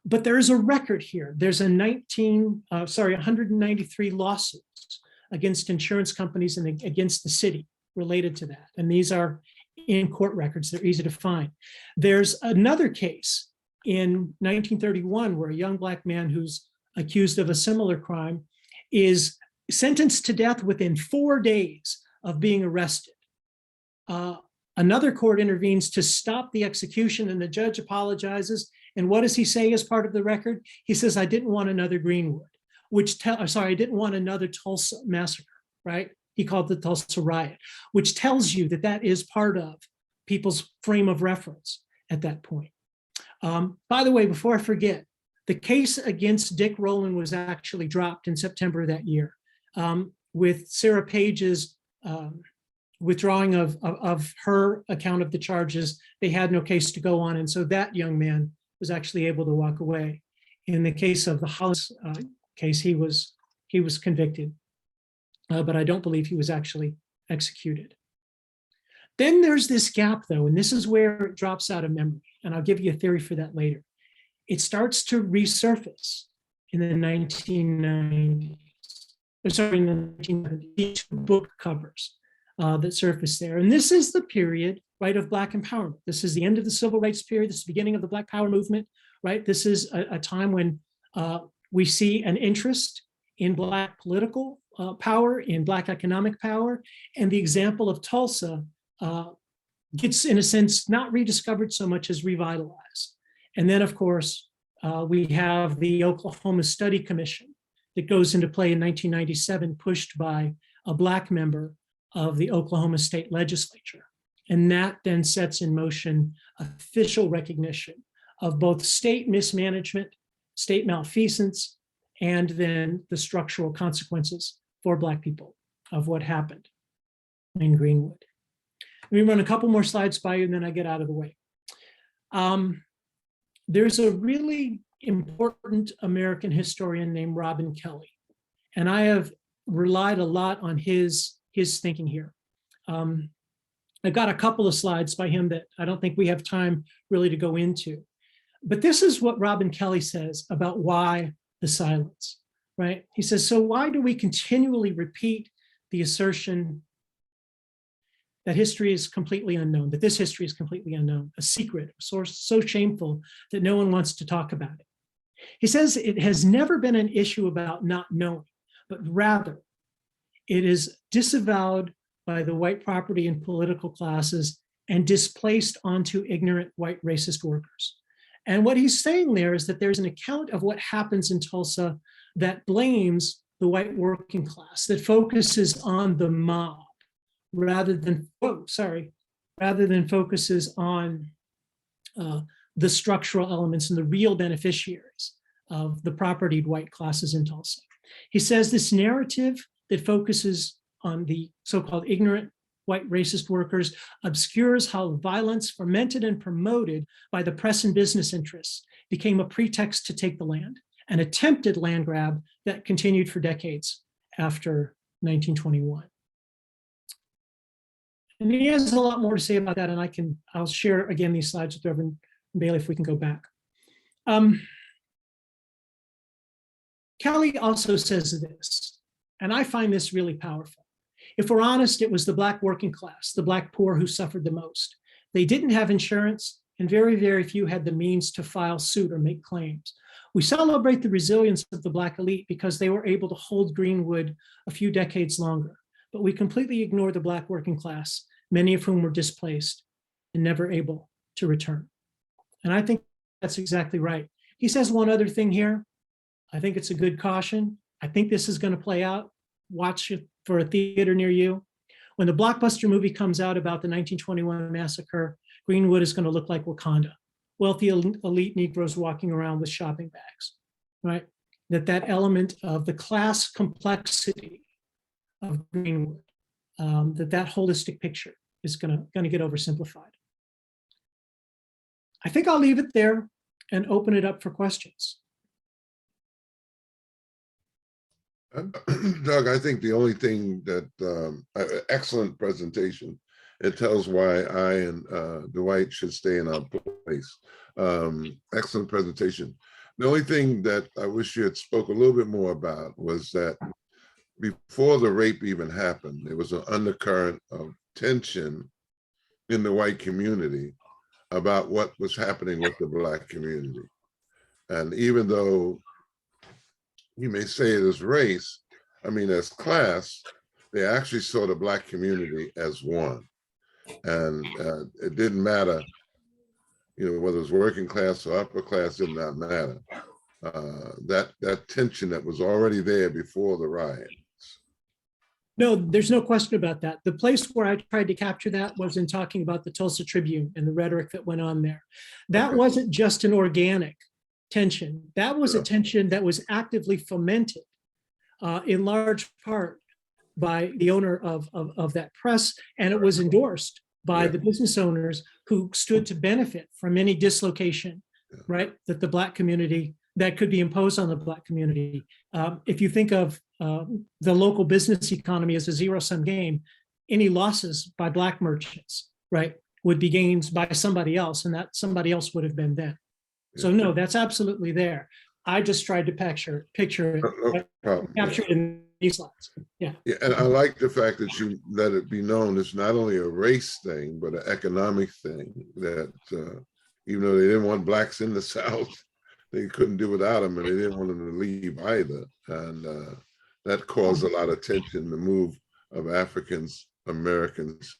But there is a record here. There's 193 lawsuits against insurance companies and against the city related to that. And these are in court records. They're easy to find. There's another case in 1931 where a young Black man who's accused of a similar crime is sentenced to death within 4 days of being arrested. Another court intervenes to stop the execution, and the judge apologizes. And what does he say as part of the record? He says, I didn't want another Greenwood, I didn't want another Tulsa massacre, right? He called it the Tulsa riot, which tells you that that is part of people's frame of reference at that point. By the way, before I forget, the case against Dick Rowland was actually dropped in September of that year, with Sarah Page's withdrawing of her account of the charges, they had no case to go on. And so that young man was actually able to walk away. In the case of the Hollis case, he was convicted, but I don't believe he was actually executed. Then there's this gap, though, and this is where it drops out of memory. And I'll give you a theory for that later. It starts to resurface in the 1990s. Sorry, in the 1970s, book covers that surface there. And this is the period, right, of Black empowerment. This is the end of the civil rights period. This is the beginning of the Black Power movement, right? This is a time when we see an interest in Black political power, in Black economic power. And the example of Tulsa gets, in a sense, not rediscovered so much as revitalized. And then, of course, we have the Oklahoma Study Commission that goes into play in 1997, pushed by a Black member of the Oklahoma State Legislature. And that then sets in motion official recognition of both state mismanagement, state malfeasance, and then the structural consequences for Black people of what happened in Greenwood. Let me run a couple more slides by you and then I get out of the way. There's a really important American historian named Robin Kelly, and I have relied a lot on his thinking here. I've got a couple of slides by him that I don't think we have time really to go into, but this is what Robin Kelly says about why the silence, right? He says, so why do we continually repeat the assertion that history is completely unknown, that this history is completely unknown, a secret, a source so shameful that no one wants to talk about it? He says it has never been an issue about not knowing, but rather it is disavowed by the white property and political classes and displaced onto ignorant white racist workers. And what he's saying there is that there's an account of what happens in Tulsa that blames the white working class, that focuses on the mob rather than focuses on the structural elements and the real beneficiaries of the propertied white classes in Tulsa. He says this narrative that focuses on the so-called ignorant white racist workers obscures how violence fermented and promoted by the press and business interests became a pretext to take the land, an attempted land grab that continued for decades after 1921. And he has a lot more to say about that, and I'll share again these slides with Reverend Bailey if we can go back. Kelly also says this, and I find this really powerful. If we're honest, it was the Black working class, the Black poor, who suffered the most. They didn't have insurance, and very, very few had the means to file suit or make claims. We celebrate the resilience of the Black elite because they were able to hold Greenwood a few decades longer, but we completely ignore the Black working class, many of whom were displaced and never able to return. And I think that's exactly right. He says one other thing here. I think it's a good caution. I think this is going to play out. Watch it for a theater near you. When the blockbuster movie comes out about the 1921 massacre, Greenwood is going to look like Wakanda. Wealthy elite Negroes walking around with shopping bags, right? That element of the class complexity of Greenwood, that holistic picture is going to get oversimplified. I think I'll leave it there and open it up for questions. Doug, I think the only thing that, excellent presentation. It tells why I and Dwight should stay in our place. Excellent presentation. The only thing that I wish you had spoke a little bit more about was that before the rape even happened, there was an undercurrent of tension in the white community about what was happening with the Black community. And even though you may say it as race, I mean, as class, they actually saw the Black community as one. And it didn't matter, you know, whether it was working class or upper class, did not matter. That tension that was already there before the riot. No, there's no question about that. The place where I tried to capture that was in talking about the Tulsa Tribune and the rhetoric that went on there. That Okay. wasn't just an organic tension. That was a tension that was actively fomented in large part by the owner of that press, and it was endorsed by Yeah. the business owners who stood to benefit from any dislocation, right, that the Black community, that could be imposed on the Black community. If you think of the local business economy as a zero-sum game, any losses by Black merchants, right, would be gains by somebody else, and that somebody else would have been them. So no, that's absolutely there. I just tried to picture it, No problem. capture it in these slides. Yeah. Yeah, and I like the fact that you let it be known it's not only a race thing, but an economic thing, that even though they didn't want Blacks in the South, they couldn't do without them, and they didn't want them to leave either. And that caused a lot of tension, the move of Africans, Americans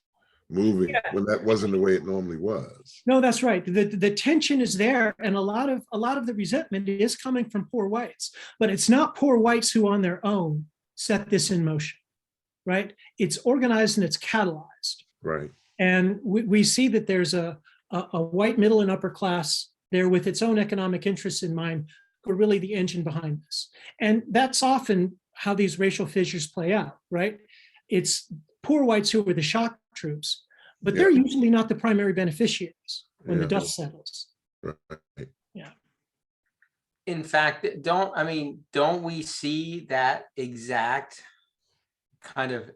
moving when that wasn't the way it normally was. No, that's right. The tension is there, and a lot of the resentment is coming from poor whites, but it's not poor whites who on their own set this in motion, right? It's organized and it's catalyzed. Right. And we see that there's a white middle and upper class there with its own economic interests in mind, who are really the engine behind this. And that's often how these racial fissures play out, right? It's poor whites who are the shock troops, but they're usually not the primary beneficiaries when the dust settles. Right. Yeah. In fact, don't we see that exact kind of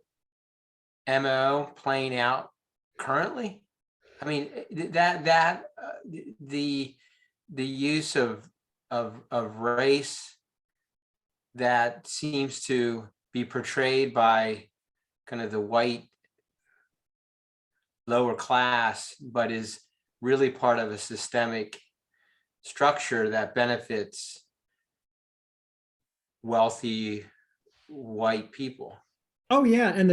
MO playing out currently? I mean, the use of race that seems to be portrayed by kind of the white lower class, but is really part of a systemic structure that benefits wealthy white people. Oh yeah, and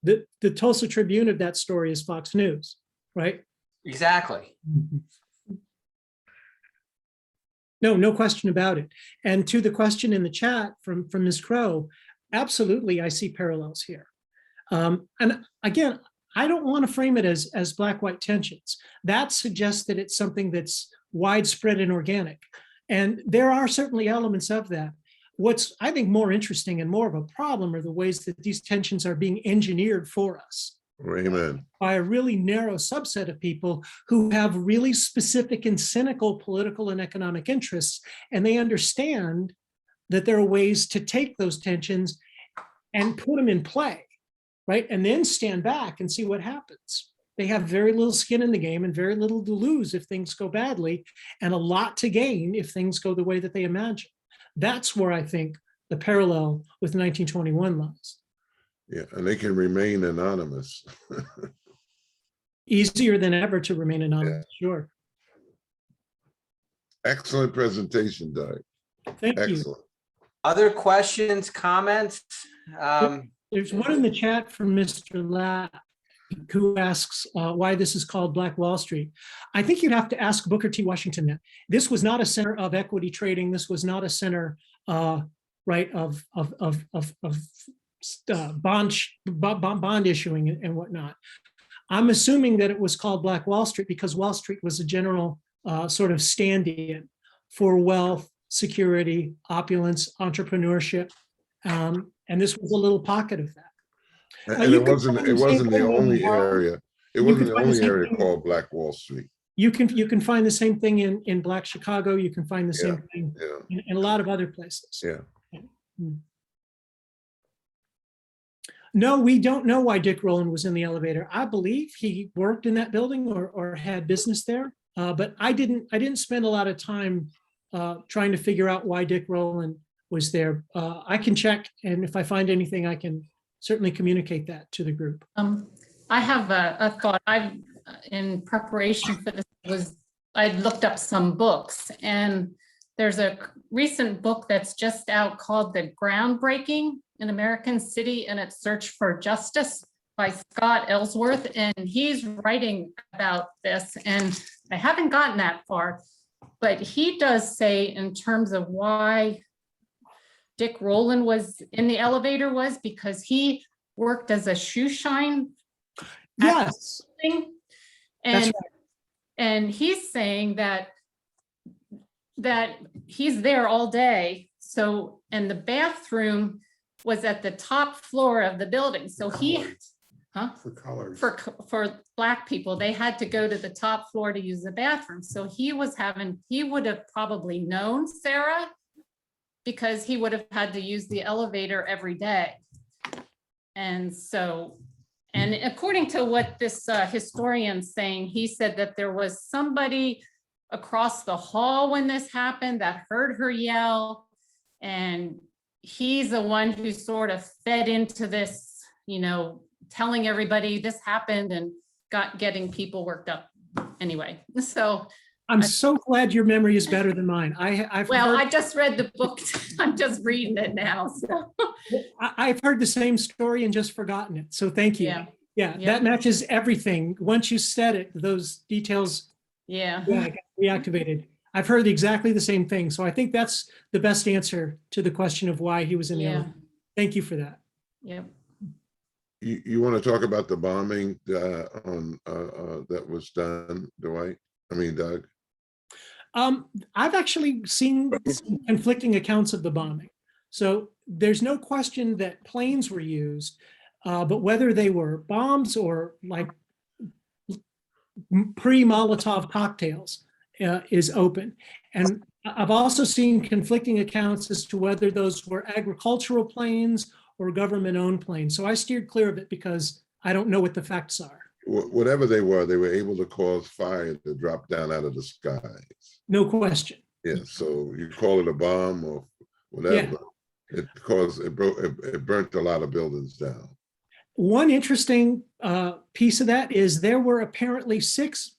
the Tulsa Tribune of that story is Fox News, right? Exactly. No question about it. And to the question in the chat from Ms. Crow, absolutely, I see parallels here. And again, I don't want to frame it as Black-white tensions. That suggests that it's something that's widespread and organic. And there are certainly elements of that. What's, I think, more interesting and more of a problem are the ways that these tensions are being engineered for us. Amen. By a really narrow subset of people who have really specific and cynical political and economic interests. And they understand that there are ways to take those tensions and put them in play, right? And then stand back and see what happens. They have very little skin in the game and very little to lose if things go badly, and a lot to gain if things go the way that they imagine. That's where I think the parallel with 1921 lies. Yeah, and they can remain anonymous. Easier than ever to remain anonymous, sure. Excellent presentation, Doug. Thank you. Excellent. Other questions, comments? There's one in the chat from Mr. Lapp who asks why this is called Black Wall Street. I think you'd have to ask Booker T. Washington that. This was not a center of equity trading. This was not a center, right, of bond issuing and whatnot. I'm assuming that it was called Black Wall Street because Wall Street was a general sort of stand-in for wealth, security, opulence, entrepreneurship, and this was a little pocket of that. And it wasn't the only area. It wasn't the only area called Black Wall Street. You can find the same thing in Black Chicago. You can find the same thing in a lot of other places. Yeah. No, we don't know why Dick Rowland was in the elevator. I believe he worked in that building or had business there, but I didn't spend a lot of time trying to figure out why Dick Rowland was there. I can check, and if I find anything, I can certainly communicate that to the group. I have a thought. In preparation for this, I looked up some books, and there's a recent book that's just out called The Groundbreaking: An American City and Its Search for Justice by Scott Ellsworth. And he's writing about this, and I haven't gotten that far, but he does say in terms of why Dick Rowland was in the elevator was because he worked as a shoe shine. Yes. And he's saying that he's there all day. So, and the bathroom was at the top floor of the building. So he, huh? For colors. For Black people, they had to go to the top floor to use the bathroom. So he would have probably known Sarah because he would have had to use the elevator every day. And so, and according to what this historian's saying, he said that there was somebody across the hall when this happened that heard her yell. And he's the one who sort of fed into this, you know, telling everybody this happened and getting people worked up. Anyway, so. I'm so glad your memory is better than mine. I've I heard, just read the book. I'm just reading it now. So. I've heard the same story and just forgotten it. So thank you. Yeah. Yeah, Yeah. that matches everything. Once you said it, those details Yeah. got reactivated. I've heard exactly the same thing. So I think that's the best answer to the question of why he was in the Yeah. elevator. Thank you for that. Yep. You want to talk about the bombing that was done, Dwight? I mean, Doug? I've actually seen some conflicting accounts of the bombing. So there's no question that planes were used, but whether they were bombs or like pre-Molotov cocktails is open. And I've also seen conflicting accounts as to whether those were agricultural planes or government-owned planes. So I steered clear of it because I don't know what the facts are. Whatever they were able to cause fire to drop down out of the skies. No question. Yeah, so you call it a bomb or whatever. It burnt a lot of buildings down. One interesting piece of that is there were apparently 6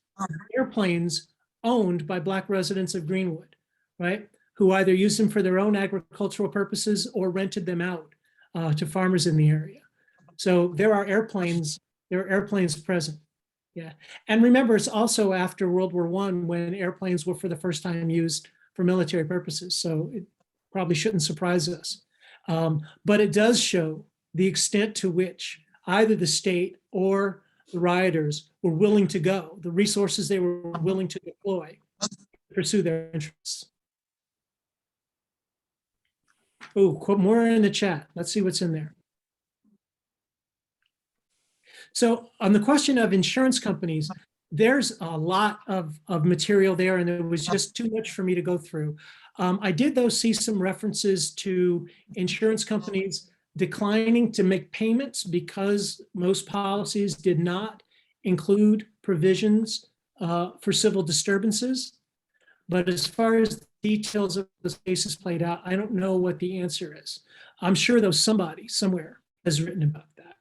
airplanes owned by Black residents of Greenwood, right? Who either used them for their own agricultural purposes or rented them out to farmers in the area. So there are airplanes present. Yeah. And remember, it's also after World War I when airplanes were for the first time used for military purposes. So it probably shouldn't surprise us. But it does show the extent to which either the state or the rioters were willing to go, the resources they were willing to deploy to pursue their interests. Oh, more in the chat. Let's see what's in there. So on the question of insurance companies, there's a lot of material there, and it was just too much for me to go through. I did, though, see some references to insurance companies declining to make payments because most policies did not include provisions for civil disturbances. But as far as the details of the cases played out, I don't know what the answer is. I'm sure though somebody somewhere has written about that.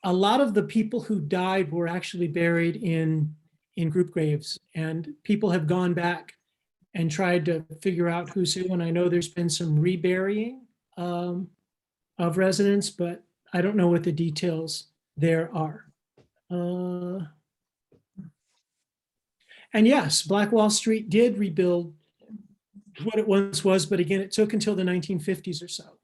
A lot of the people who died were actually buried in group graves, and people have gone back and tried to figure out who's who. And I know there's been some reburying of residents, but I don't know what the details there are. And yes, Black Wall Street did rebuild what it once was, but again, it took until the 1950s or so.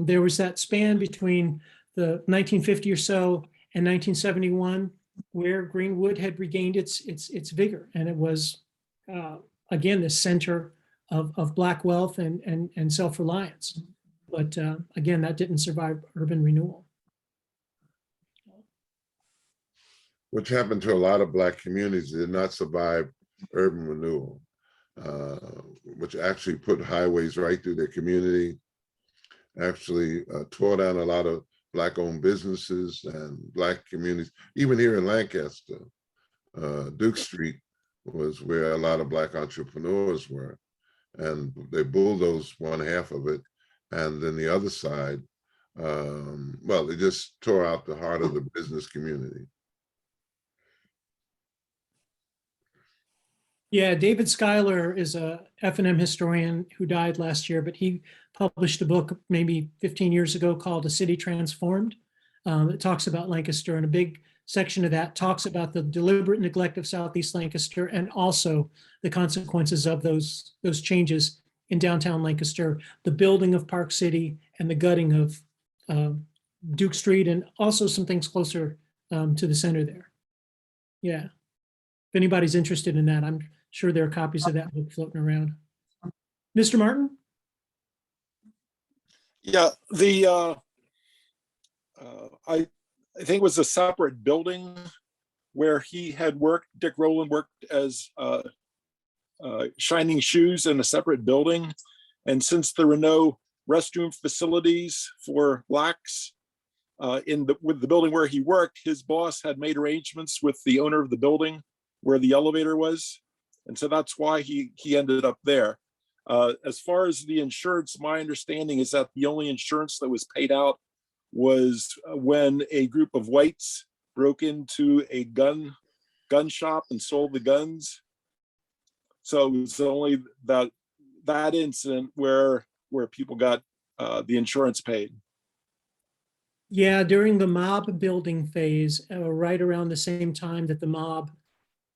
There was that span between the 1950 or so and 1971 where Greenwood had regained its vigor, and it was again the center of Black wealth and self-reliance. But again, that didn't survive urban renewal. Which happened to a lot of Black communities, did not survive urban renewal, which actually put highways right through their community, actually tore down a lot of Black-owned businesses and Black communities. Even here in Lancaster, Duke Street was where a lot of Black entrepreneurs were, and they bulldozed one half of it, and then the other side, well, they just tore out the heart of the business community. Yeah, David Schuyler is a F&M historian who died last year, but he published a book maybe 15 years ago called A City Transformed. It talks about Lancaster, and a big section of that talks about the deliberate neglect of Southeast Lancaster and also the consequences of those changes in downtown Lancaster, the building of Park City and the gutting of Duke Street, and also some things closer to the center there. Yeah, if anybody's interested in that, I'm sure there are copies of that book floating around. Mr. Martin? Yeah, I think it was a separate building where he had worked, Dick Rowland worked as Shining Shoes in a separate building. And since there were no restroom facilities for blacks with the building where he worked, his boss had made arrangements with the owner of the building where the elevator was. And so that's why he ended up there. As far as the insurance, my understanding is that the only insurance that was paid out was when a group of whites broke into a gun shop and sold the guns. So it was only that incident where people got the insurance paid. Yeah, during the mob building phase, right around the same time that the mob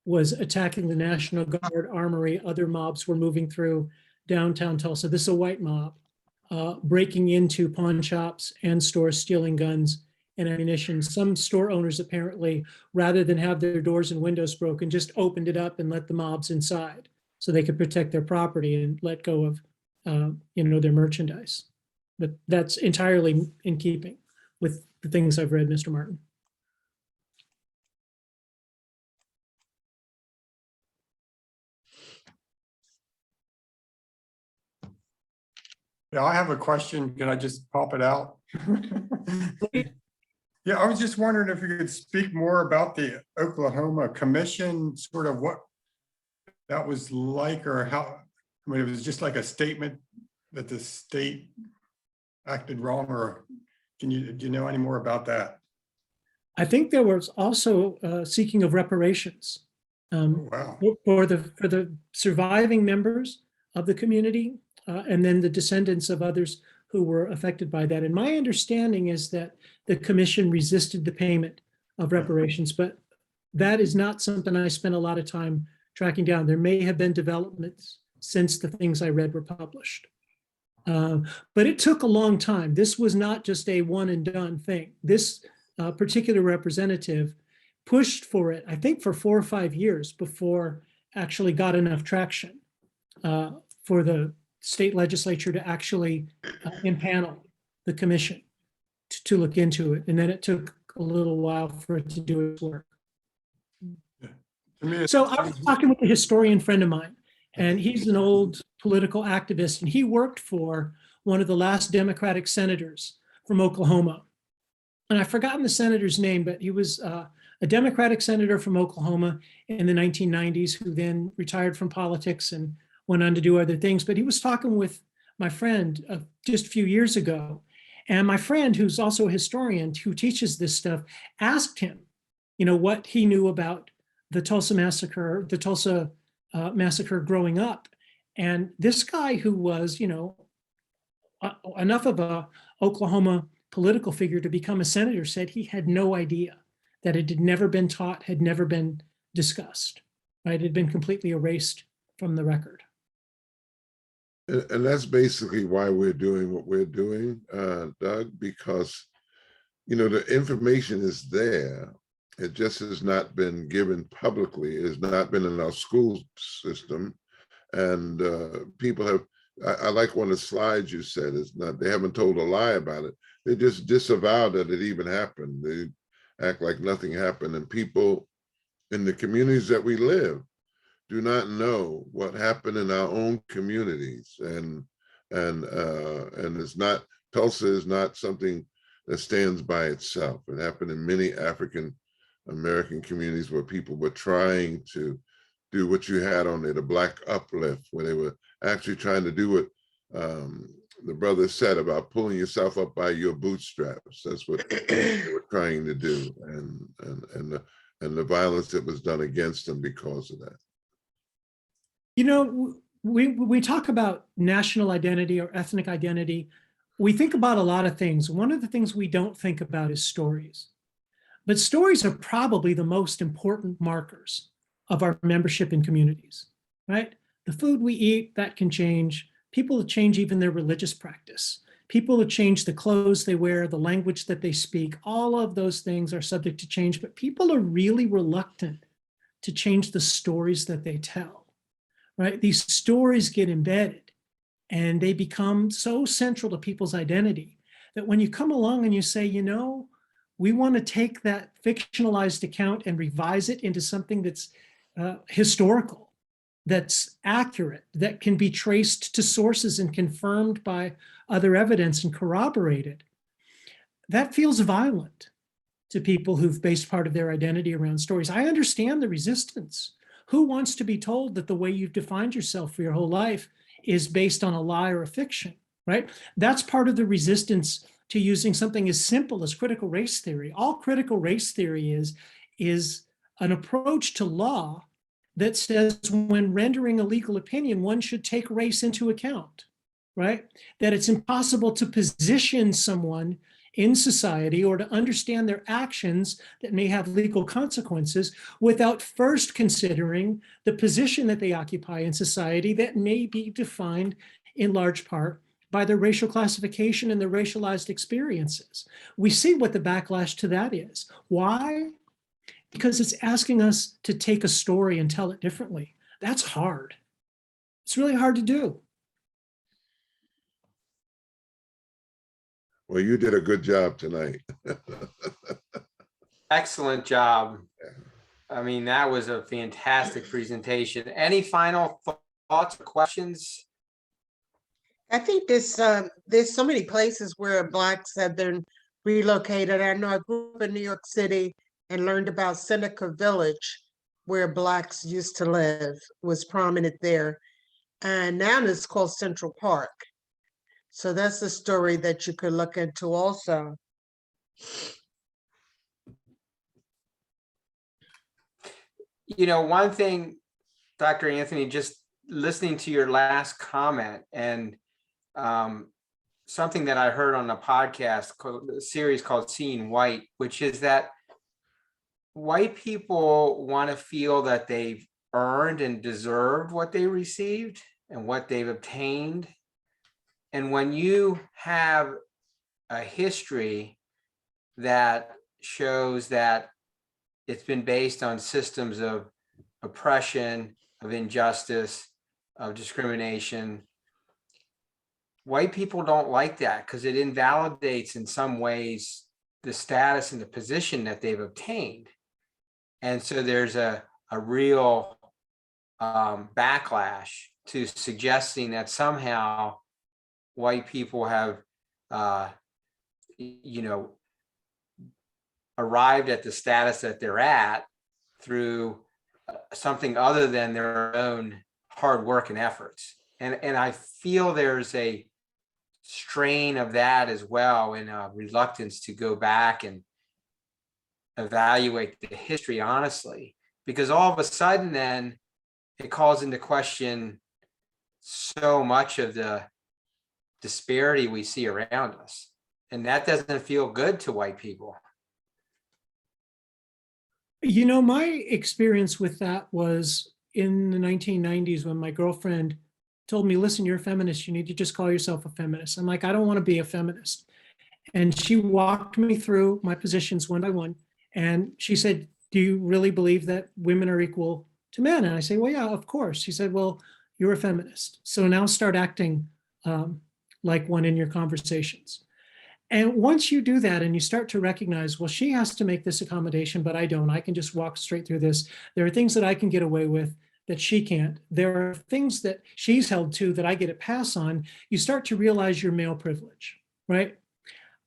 was attacking the National Guard Armory, other mobs were moving through downtown Tulsa. This is a white mob, breaking into pawn shops and stores, stealing guns and ammunition. Some store owners apparently, rather than have their doors and windows broken, just opened it up and let the mobs inside so they could protect their property and let go of, their merchandise. But that's entirely in keeping with the things I've read, Mr. Martin. Yeah, I have a question. Can I just pop it out? Yeah, I was just wondering if you could speak more about the Oklahoma Commission, sort of what that was like, or how, I mean, it was just like a statement that the state acted wrong, or do you know any more about that? I think there was also seeking of reparations Wow. for the surviving members of the community, and then the descendants of others who were affected by that. And my understanding is that the commission resisted the payment of reparations, but that is not something I spent a lot of time tracking down. There may have been developments since the things I read were published. But it took a long time. This was not just a one and done thing. This particular representative pushed for it, I think, for 4 or 5 years before actually got enough traction for the state legislature to actually impanel the commission to look into it. And then it took a little while for it to do its work. So I was talking with a historian friend of mine, and he's an old political activist, and he worked for one of the last Democratic senators from Oklahoma. And I've forgotten the senator's name, but he was a Democratic senator from Oklahoma in the 1990s who then retired from politics and went on to do other things. But he was talking with my friend just a few years ago. And my friend, who's also a historian who teaches this stuff, asked him, what he knew about the Tulsa Massacre, Massacre growing up. And this guy who was, enough of a Oklahoma political figure to become a senator said he had no idea, that it had never been taught, had never been discussed, right? It had been completely erased from the record. And that's basically why we're doing what we're doing, Doug, because, the information is there. It just has not been given publicly. It has not been in our school system. And people have, I like one of the slides you said, they haven't told a lie about it. They just disavow that it even happened. They act like nothing happened. And people in the communities that we live do not know what happened in our own communities. And it's not, Tulsa is not something that stands by itself. It happened in many African American communities where people were trying to do what you had on there, the Black Uplift, where they were actually trying to do what the brother said about pulling yourself up by your bootstraps. That's what they were trying to do, and the violence that was done against them because of that. We talk about national identity or ethnic identity. We think about a lot of things. One of the things we don't think about is stories. But stories are probably the most important markers of our membership in communities, right? The food we eat, that can change. People change even their religious practice. People change the clothes they wear, the language that they speak. All of those things are subject to change, but people are really reluctant to change the stories that they tell, right? These stories get embedded and they become so central to people's identity that when you come along and you say, you know, we want to take that fictionalized account and revise it into something that's historical, that's accurate, that can be traced to sources and confirmed by other evidence and corroborated, that feels violent to people who've based part of their identity around stories. I understand the resistance. Who wants to be told that the way you've defined yourself for your whole life is based on a lie or a fiction, right? That's part of the resistance to using something as simple as critical race theory. All critical race theory is an approach to law that says when rendering a legal opinion, one should take race into account, right? That it's impossible to position someone in society or to understand their actions that may have legal consequences without first considering the position that they occupy in society that may be defined in large part by their racial classification and their racialized experiences. We see what the backlash to that is. Why? Because it's asking us to take a story and tell it differently. That's hard. It's really hard to do. Well, you did a good job tonight. Excellent job. I mean, that was a fantastic presentation. Any final thoughts or questions? I think there's so many places where Blacks have been relocated. I know I grew up in New York City and learned about Seneca Village, where Blacks used to live, was prominent there. And now it's called Central Park. So that's a story that you could look into also. You know, one thing, Dr. Anthony, just listening to your last comment and something that I heard on a podcast, a series called Seeing White, which is that white people want to feel that they've earned and deserved what they received and what they've obtained. And when you have a history that shows that it's been based on systems of oppression, of injustice, of discrimination, white people don't like that because it invalidates in some ways the status and the position that they've obtained. And so there's a real backlash to suggesting that somehow white people have, you know, arrived at the status that they're at through something other than their own hard work and efforts. And I feel there's a strain of that as well, and a reluctance to go back and evaluate the history honestly, because all of a sudden then it calls into question so much of the disparity we see around us. And that doesn't feel good to white people. You know, my experience with that was in the 1990s when my girlfriend told me, listen, you're a feminist. You need to just call yourself a feminist. I'm like, I don't want to be a feminist. And she walked me through my positions one by one. And she said, do you really believe that women are equal to men? And I say, well, yeah, of course. She said, well, you're a feminist. So now start acting like one in your conversations. And once you do that and you start to recognize, well, she has to make this accommodation, but I don't. I can just walk straight through this. There are things that I can get away with that she can't. There are things that she's held to that I get a pass on. You start to realize your male privilege, right?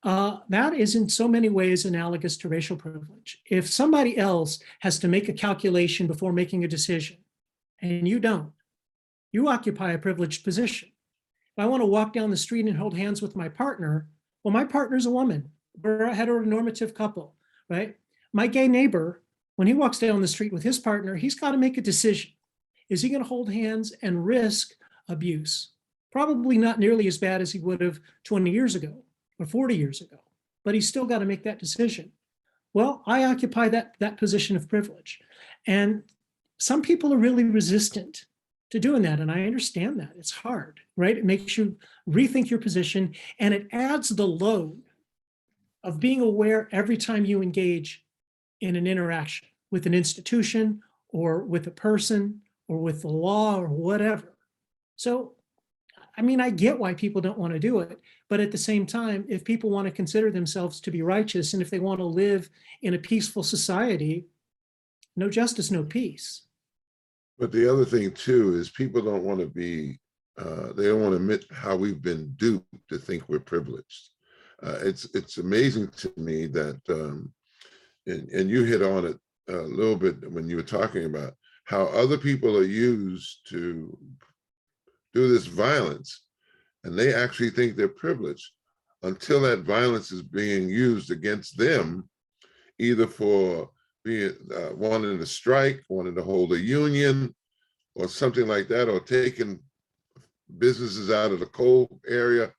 That is in so many ways analogous to racial privilege. If somebody else has to make a calculation before making a decision and you don't, you occupy a privileged position. If I want to walk down the street and hold hands with my partner, well, my partner's a woman. We're a heteronormative couple, right? My gay neighbor, when he walks down the street with his partner, he's got to make a decision. Is he going to hold hands and risk abuse? Probably not nearly as bad as he would have 20 years ago or 40 years ago, but he's still got to make that decision. Well, I occupy that position of privilege. And some people are really resistant to doing that. And I understand that. It's hard, right? It makes you rethink your position, and it adds the load of being aware every time you engage in an interaction with an institution or with a person or with the law or whatever. So I mean, I get why people don't want to do it, but at the same time, if people want to consider themselves to be righteous, and if they want to live in a peaceful society, no justice, no peace. But the other thing too is people don't want to be, they don't want to admit how we've been duped to think we're privileged. It's amazing to me that, and you hit on it a little bit when you were talking about how other people are used to do this violence, and they actually think they're privileged until that violence is being used against them, either for being wanting to strike, wanting to hold a union, or something like that, or taking businesses out of the coal area.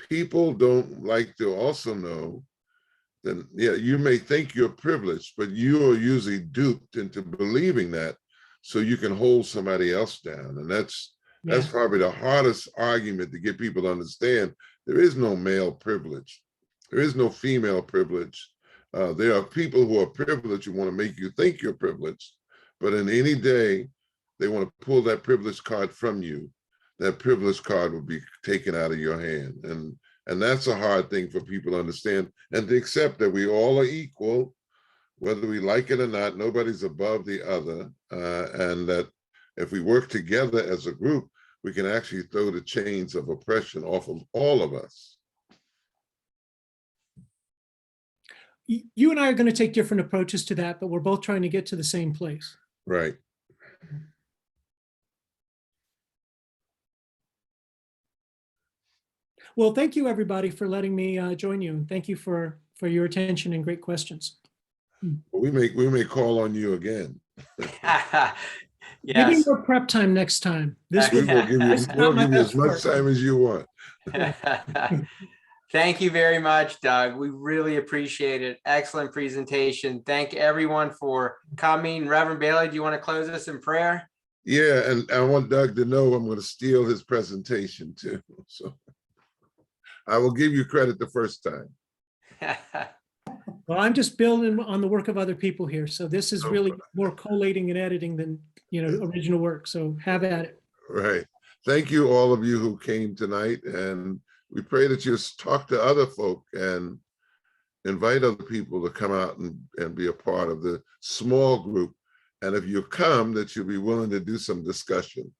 People don't like to also know that, yeah, you may think you're privileged, but you are usually duped into believing that so you can hold somebody else down. And that's probably the hardest argument to get people to understand. There is no male privilege. There is no female privilege. There are people who are privileged who want to make you think you're privileged, but in any day, they want to pull that privilege card from you. That privilege card will be taken out of your hand. And that's a hard thing for people to understand and to accept, that we all are equal, whether we like it or not. Nobody's above the other. And that if we work together as a group, we can actually throw the chains of oppression off of all of us. You and I are going to take different approaches to that, but we're both trying to get to the same place. Right. Well, thank you, everybody, for letting me join you. And thank you for your attention and great questions. We may call on you again. Give me Yes. more prep time next time. This We was will give you, we'll not my give you as best much work. time as you want. Thank you very much, Doug. We really appreciate it. Excellent presentation. Thank everyone for coming. Reverend Bailey, do you want to close us in prayer? Yeah, and I want Doug to know I'm going to steal his presentation too. So I will give you credit the first time. Well, I'm just building on the work of other people here. So this is really more collating and editing than, original work. So have at it. Right. Thank you, all of you who came tonight. And we pray that you talk to other folk and invite other people to come out and be a part of the small group. And if you come, that you'll be willing to do some discussion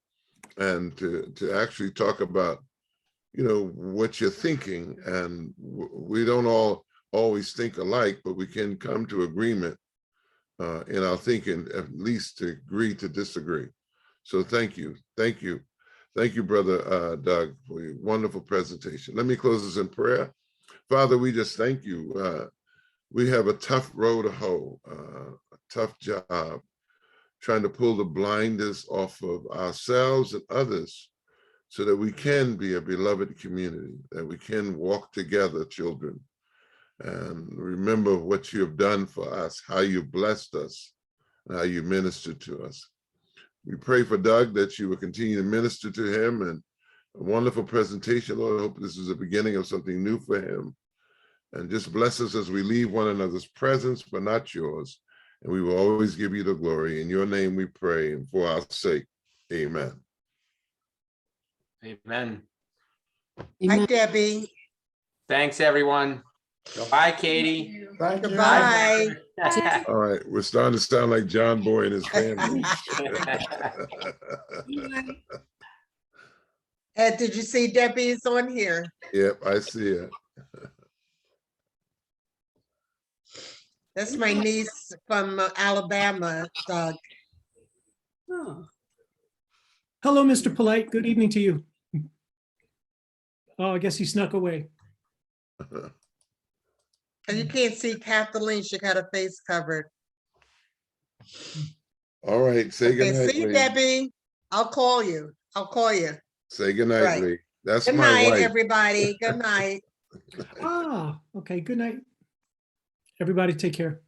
and to actually talk about, what you're thinking. And we don't all always think alike, but we can come to agreement in our thinking, at least to agree to disagree. So thank you. Thank you. Thank you, Brother Doug, for your wonderful presentation. Let me close this in prayer. Father, we just thank you. We have a tough road to hoe, a tough job, trying to pull the blinders off of ourselves and others so that we can be a beloved community, that we can walk together, children, and remember what you have done for us, how you blessed us, and how you ministered to us. We pray for Doug that you will continue to minister to him, and a wonderful presentation. Lord, I hope this is the beginning of something new for him. And just bless us as we leave one another's presence, but not yours. And we will always give you the glory. In your name we pray, and for our sake, amen. Amen. Hi, Debbie. Thanks, everyone. Bye, Katie. Thank you. Goodbye. All right, we're starting to sound like John Boy and his family. Ed, did you see Debbie is on here? Yep, I see it. That's my niece from Alabama, Doug. Hello, Mr. Polite. Good evening to you. Oh, I guess he snuck away. And you can't see Kathleen, she got her face covered. All right, say Okay, goodnight, see you, Lee. Debbie. I'll call you. Say goodnight, Right. Lee. That's Good my night, wife. everybody. Good night. Ah, okay. Good night. Everybody take care.